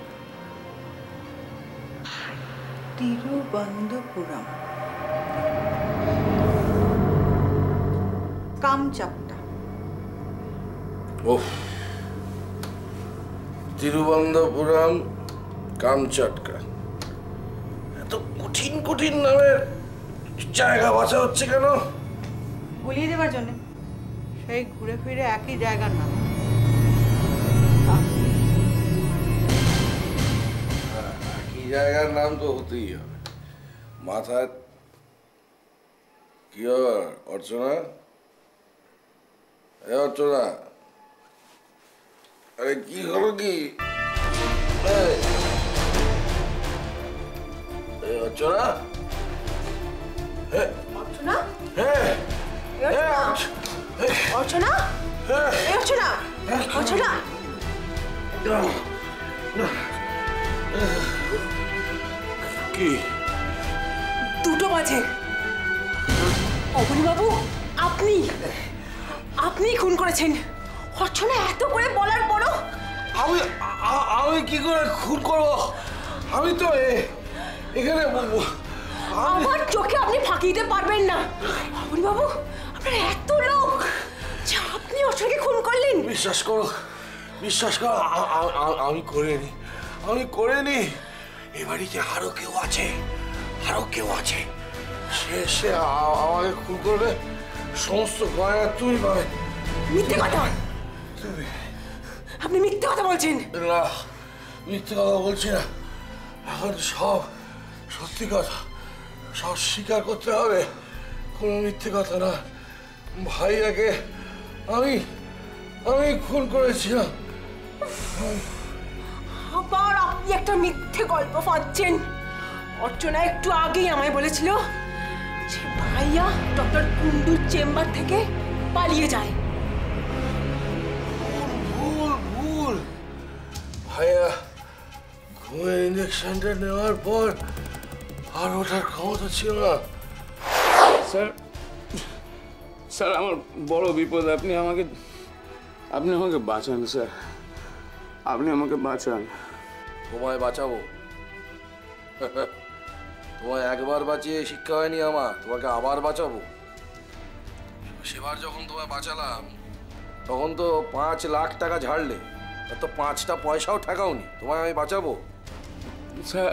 তিরুবনন্তপুরম, কামচাপটা। ওহ, তিরুবনন্তপুরম, কামচাটকা, এত কঠিন কঠিন নামের জায়গা বাছা হচ্ছে কেন? গুলিয়ে দেওয়ার জন্য। সেই ঘুরে ফিরে একই জায়গার নাম। একই জায়গার নাম তো হতেই হবে। মাথায় কি আবার অর্চনা? এ অর্চনা, আরে কি হলো কি? অর্চনা, অর্চনা, হ্যাঁ অর্চনা, অর্চনা, অর্চনা। কি? 2টো বাজে। অবনীবাবু, আপনি খুন করেছেন। অর্চনা এত করে বলার পরও আমি কি করে খুন করবো? আমি তো এখানে আমার চোখে আপনি ফাঁকি দিতে পারবেন না। অবনীবাবু, আপনার এত লোক যে আপনি অর্চনাকে খুন করলেন। বিশ্বাস করো, আমি করিনি। এ বাড়িতে আরো কেউ আছে। সে আমাকে খুন করবে, সমস্ত গয়না তুমি পাবে। মিথ্যে কথা, আপনি মিথ্যে কথা বলছেন। না, মিথ্যে কথা বলছি না, এখন সব সত্যি কথা, সব স্বীকার করতে হবে। কোনো মিথ্যে কথা না। ভাইয়াকে আমি খুন করেছিলাম। আবার আপনি একটা মিথ্যে গল্প ফাঁদছেন। অর্চনা একটু আগেই আমায় বলেছিল যে ভাইয়া ডক্টর কুন্ডুর চেম্বার থেকে পালিয়ে যায়। ভুল। ভাইয়া ঘুমের ইঞ্জেকশনটা নেওয়ার পর আর ওঠার ক্ষমতা ছিল না। স্যার আমার বড় বিপদ, আপনি আমাকে বাঁচান স্যার, আপনি আমাকে বাঁচান। তোমায় বাঁচাবো? তোমায় একবার বাঁচিয়ে শিক্ষা হয়নি আমার, তোমাকে আবার বাঁচাবো। সেবার যখন তোমায় বাঁচালাম তখন তো 5 লাখ টাকা ঝাড়লে, তো 5টা পয়সাও ঠেকাওনি। তোমায় আমি বাঁচাবো? স্যার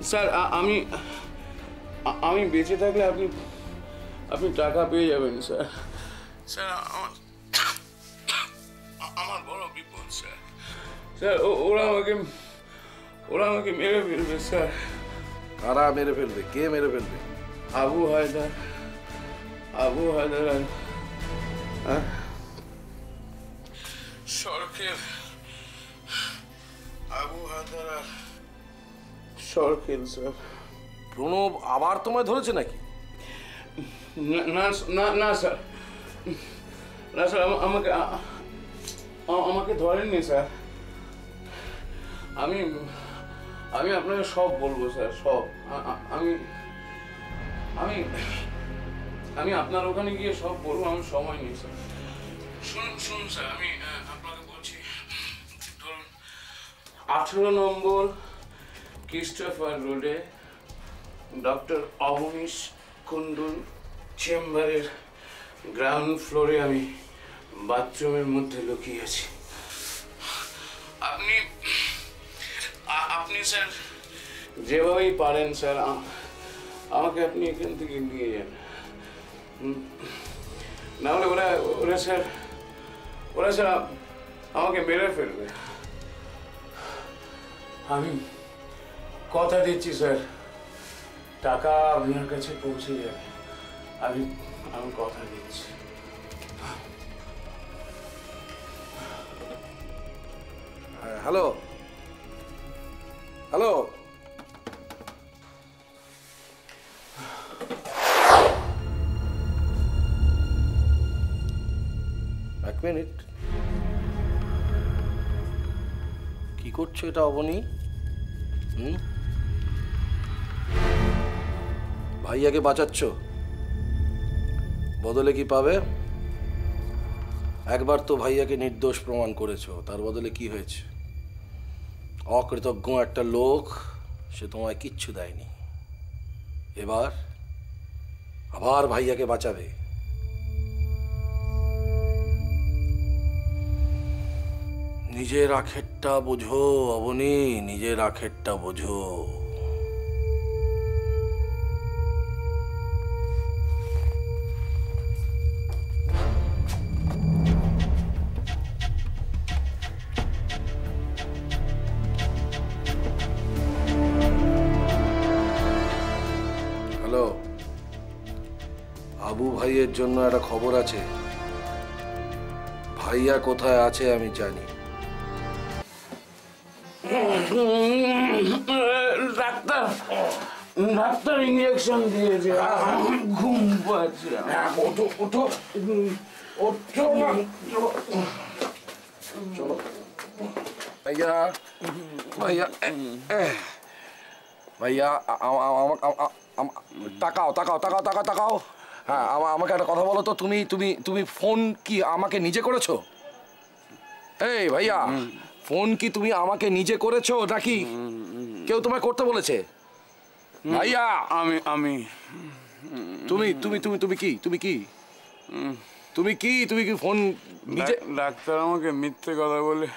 স্যার আমি আমি বেঁচে থাকলে আপনি আপনি টাকা পেয়ে যাবেন স্যার। স্যার আমার বড় বিপদ স্যার। স্যার ওরা আমাকে মেরে ফেলবে স্যার। কারা মেরে ফেলবে? কে মেরে ফেলবে? আবু হায়দার আর সরকেল। আবু হায়দার আর সরকেল স্যার। প্রণব আবার তোমায় ধরেছে নাকি? না না না স্যার, না স্যার, আমাকে ধরেননি স্যার। আমি আপনাকে সব বলবো স্যার, সব। আমি আপনার ওখানে গিয়ে সব বলবো, আমার সময় নেই স্যার। শুনুন স্যার, আমি আপনাকে বলছি, ধরুন 18 নম্বর ক্রিস্টোফার রোডে ডক্টর অবনীশ কুণ্ডুল চেম্বারের গ্রাউন্ড ফ্লোরে আমি বাথরুমের মধ্যে লুকিয়ে আছি। আপনি স্যার যেভাবেই পারেন স্যার আমাকে আপনি এখান থেকে নিয়ে যান, নাহলে ওরা স্যার আমাকে মেরে ফেলবে। আমি কথা দিচ্ছি স্যার, টাকা আপনার কাছে পৌঁছে যাবে। আমি কথা দিচ্ছি। হ্যালো হ্যালো, এক মিনিট। কি করছো এটা অবনী? ভাইয়াকে বাঁচাচ্ছ, বদলে কি পাবে? একবার তো ভাইয়াকে নির্দোষ প্রমাণ করেছো, তার বদলে কি হয়েছে? অকৃতজ্ঞ একটা লোক, সে তোমায় কিচ্ছু দেয়নি। এবার আবার ভাইয়াকে বাঁচাবে। নিজের আখেরটা বোঝো অবনী, নিজের আখেরটা বোঝো। হ্যালো, আবু ভাইয়ের জন্য একটা খবর আছে। ভাইয়া কোথায় আছে আমি জানি। ডাক্তার ইঞ্জেকশন দিয়েছে, ঘুম পাচ্ছে। চলো ভাইয়া, ভাইয়া, ভাইয়া তাকাও তাকাও তাকাও তাকাও তাকাও। হ্যাঁ, আমাকে একটা কথা বলো তো, তুমি তুমি তুমি ফোন কি আমাকে নিজে করেছো? এই ভাইয়া, ফোন কি তুমি আমাকে নিজে করেছো নাকি কেউ তোমায় করতে বলেছে? ভাইয়া আমি তুমি তুমি তুমি তুমি কি তুমি কি তুমি কি তুমি কি ফোন নিজে? ডাক্তার আমাকে মিথ্যে কথা বলে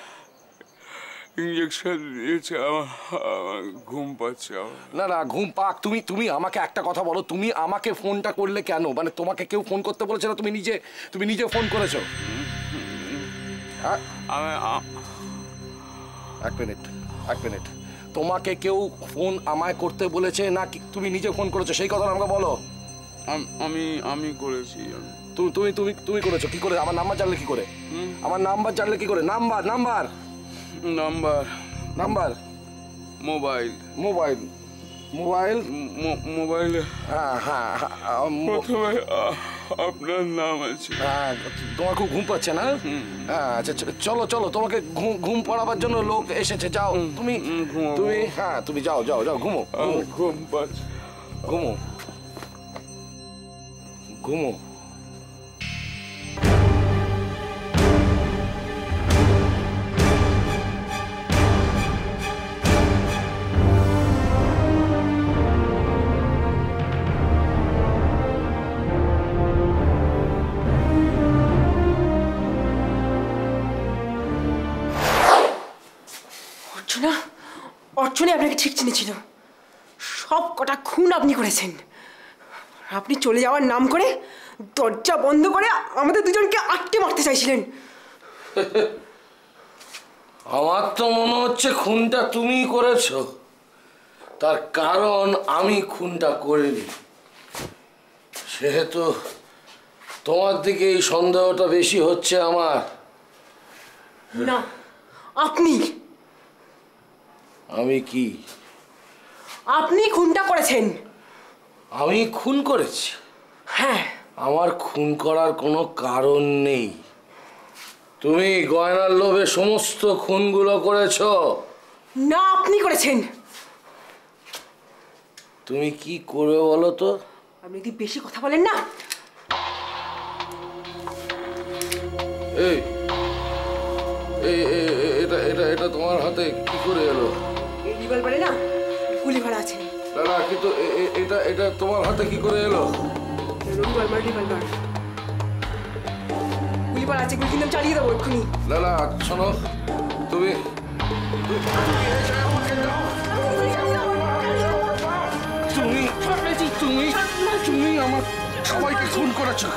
ইঞ্জেকশন দিয়েছে, আমার ঘুম পাচ্ছে। না না, ঘুম পাক। তুমি তুমি আমাকে একটা কথা বলো, তুমি আমাকে ফোনটা করলে কেন? মানে তোমাকে কেউ ফোন করতে বলেছে না, তুমি নিজে ফোন করেছো? হ্যাঁ, এক মিনিট, তোমাকে কেউ ফোন আমায় করতে বলেছে না তুমি নিজে ফোন করেছো? সেই কথা আমাকে বলো। আমি করেছি। তুমি তুমি তুমি তুমি করেছো কি করে? আমার নাম্বার জানলে কি করে? আমার নাম্বার জানলে কি করে? Number number number number mobile mobile mobile মোবাইলে হ্যাঁ হ্যাঁ, প্রথমে আপনার নাম আছে। হ্যাঁ, তোমার খুব ঘুম পাচ্ছে না? হ্যাঁ, আচ্ছা চলো চলো, তোমাকে ঘুম পড়াবার জন্য লোক এসেছে। যাও তুমি তুমি হ্যাঁ, তুমি যাও যাও যাও, ঘুমো। ঘুম পাচ্ছে, ঘুমো ঘুমো। অর্চনা আপনাকে ঠিক চিনেছিল। সব কটা খুন আপনি করেছেন। আপনি চলে যাওয়ার নাম করে দরজা বন্ধ করে আমাদের দুজনকে আটকে মারতে চাইছিলেন। আমার তো মনে হচ্ছে খুনটা তুমি করেছো, তার কারণ আমি খুনটা করিনি। সেহেতু তোমার দিকে এই সন্দেহটা বেশি হচ্ছে আমার। না, আপনি। আমি কি? আপনি খুনটা করেছেন। আমি খুন করেছি? হ্যাঁ। আমার খুন করার কোনো কারণ নেই। তুমি গয়নার লোভে সমস্ত খুনগুলো করেছো। না, আপনি করেছেন। তুমি কি করবে বলো তো? আপনি যদি বেশি কথা বলেন না। এই এটা এটা এটা তোমার হাতে কি করে এলো? এই রিভলভারে না গুলি ভরা আছে। না, কিন্তু এটা এটা তোমার হাতে কি করে এলো? রিভলভার গুলি ভরা আছে, গুলি কিন্তু চালিয়ে দেবো এক্ষুনি। না, শোনো, তুমি তুমি আমার সবাইকে খুন করেছো।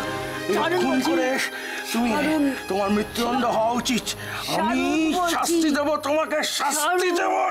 খুন করে তুমি তোমার মৃত্যুদণ্ড হওয়া উচিত। আমি শাস্তি দেবো তোমাকে, শাস্তি দেবো।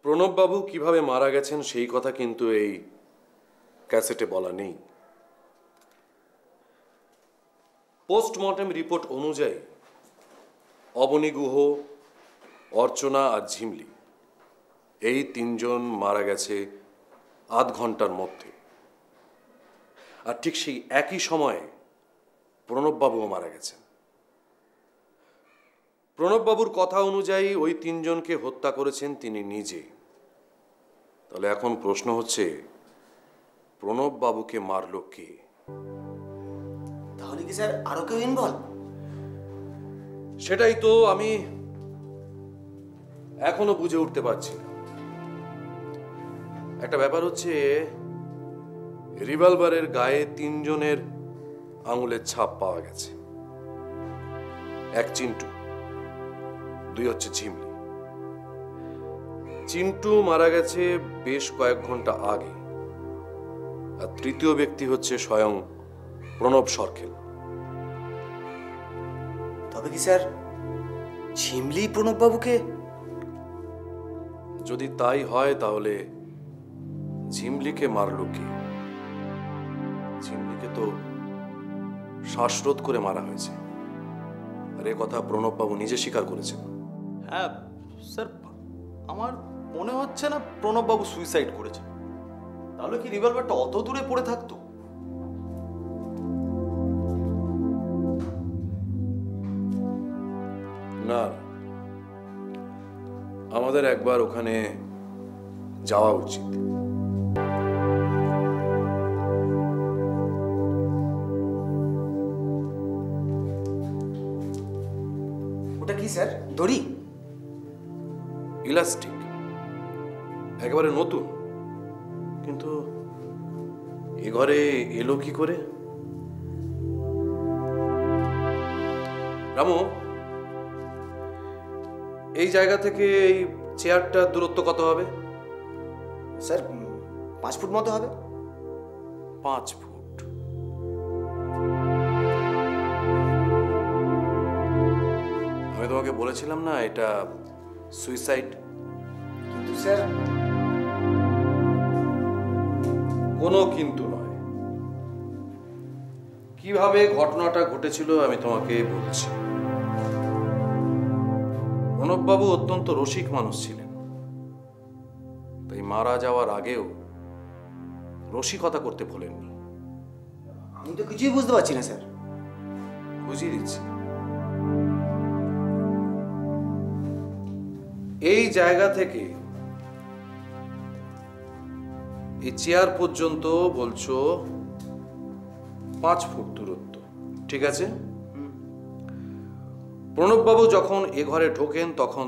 প্রণববাবু কিভাবে মারা গেছেন সেই কথা কিন্তু এই ক্যাসেটে বলা নেই। পোস্টমর্টেম রিপোর্ট অনুযায়ী অবনী গুহ, অর্চনা আর ঝিমলি এই তিনজন মারা গেছে আধ ঘন্টার মধ্যে। আর ঠিক সেই একই সময়ে প্রণববাবুও মারা গেছেন। প্রণববাবুর কথা অনুযায়ী ওই তিনজনকে হত্যা করেছেন তিনি নিজে। তাহলে এখন প্রশ্ন হচ্ছে, প্রণববাবুকে মারল কে? তাহলে কি স্যার আরো কেউ ইনভলভ? সেটাই তো আমি এখনো বুঝে উঠতে পারছি না। একটা ব্যাপার হচ্ছে, রিভলভারের গায়ে তিনজনের আঙুলের ছাপ পাওয়া গেছে। এক চিন্টু, দুই হচ্ছে ঝিমলি। চিন্টু মারা গেছে বেশ কয়েক ঘন্টা আগে, আর তৃতীয় ব্যক্তি হচ্ছে স্বয়ং প্রণব সরখেল। তবে কি স্যার ঝিমলি প্রণববাবুকে? যদি তাই হয় তাহলে ঝিমলিকে মারলো কে? ঝিমলিকে তো শ্বাসরোধ করে মারা হয়েছে, আর এ কথা প্রণববাবু নিজে স্বীকার করেছেন। হ্যাঁ স্যার, আমার মনে হচ্ছে না প্রণববাবু সুইসাইড করেছেন। তাহলে কি রিভলভারটা অত দূরে পড়ে থাকতো? না, আমাদের একবার ওখানে যাওয়া উচিত। ওটা কি স্যার? দড়ি? ইলাস্টিক, একেবারে নতুন, কিন্তু এ ঘরে এলো কি করে? রামু, এই জায়গা থেকে এই চেয়ারটার দূরত্ব কত হবে? স্যার 5 ফুট মতো হবে। 5 ফুট? আমি তোমাকে বলেছিলাম না এটা সুইসাইড? কিন্তু স্যার, কোনো কিন্তু নয়। কিভাবে ঘটনাটা ঘটেছিল আমি তোমাকে বলছি। প্রণববাবু অত্যন্ত রসিক মানুষ ছিলেন, তাই মারা যাওয়ার আগেও রসিকতা করতে ভোলেননি। আমি তো কিছুই বুঝতে পারছি না স্যার। বুঝিয়ে দিচ্ছি। এই জায়গা থেকে এই চেয়ার পর্যন্ত বলছো 5 ফুট দূরত্ব, ঠিক আছে? প্রণববাবু যখন এ ঘরে ঢোকেন তখন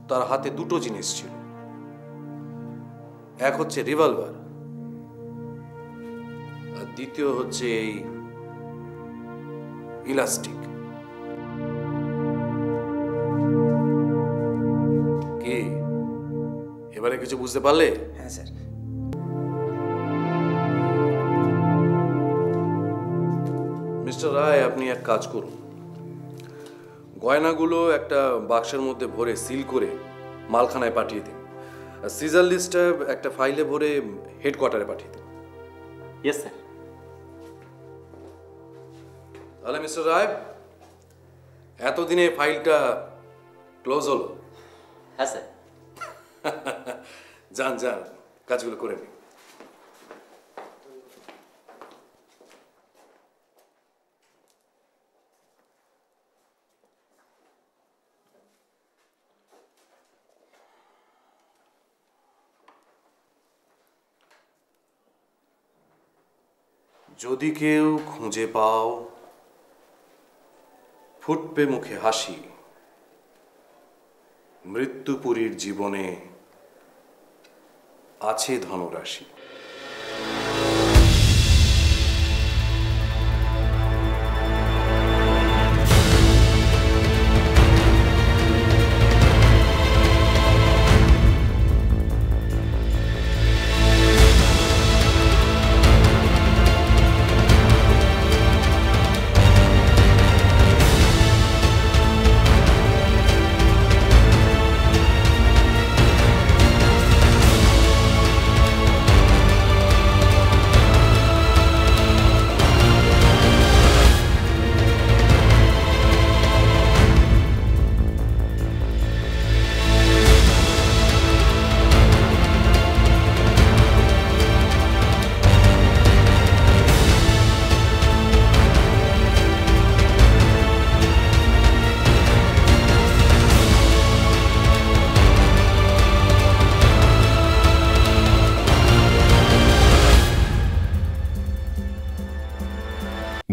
তার হাতে দুটো জিনিস ছিল, এক হচ্ছে রিভলভার, আর দ্বিতীয় হচ্ছে এই ইলাস্টিক। কি এবারে কিছু বুঝতে পারলে? হ্যাঁ স্যার। মিস্টার রায়, আপনি এক কাজ করুন, গয়নাগুলো একটা বাক্সের মধ্যে ভরে সিল করে মালখানায় পাঠিয়ে দিন, আর সিজার লিস্টটা একটা ফাইলে ভরে হেডকোয়ার্টারে পাঠিয়ে দিন। Yes sir. তাহলে মিস্টার রায়, এতদিনে ফাইলটা ক্লোজ হলো? হ্যাঁ স্যার। যান যান, কাজগুলো করে নিন। যদি কেউ খুঁজে পাও, ফুটবে মুখে হাসি, মৃত্যুপুরীর জীবনে আছে ধনরাশি।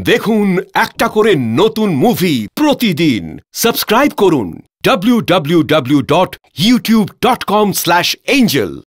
দেখুন একটা করে নতুন মুভি প্রতিদিন। সাবস্ক্রাইব করুন www.youtube.com/angel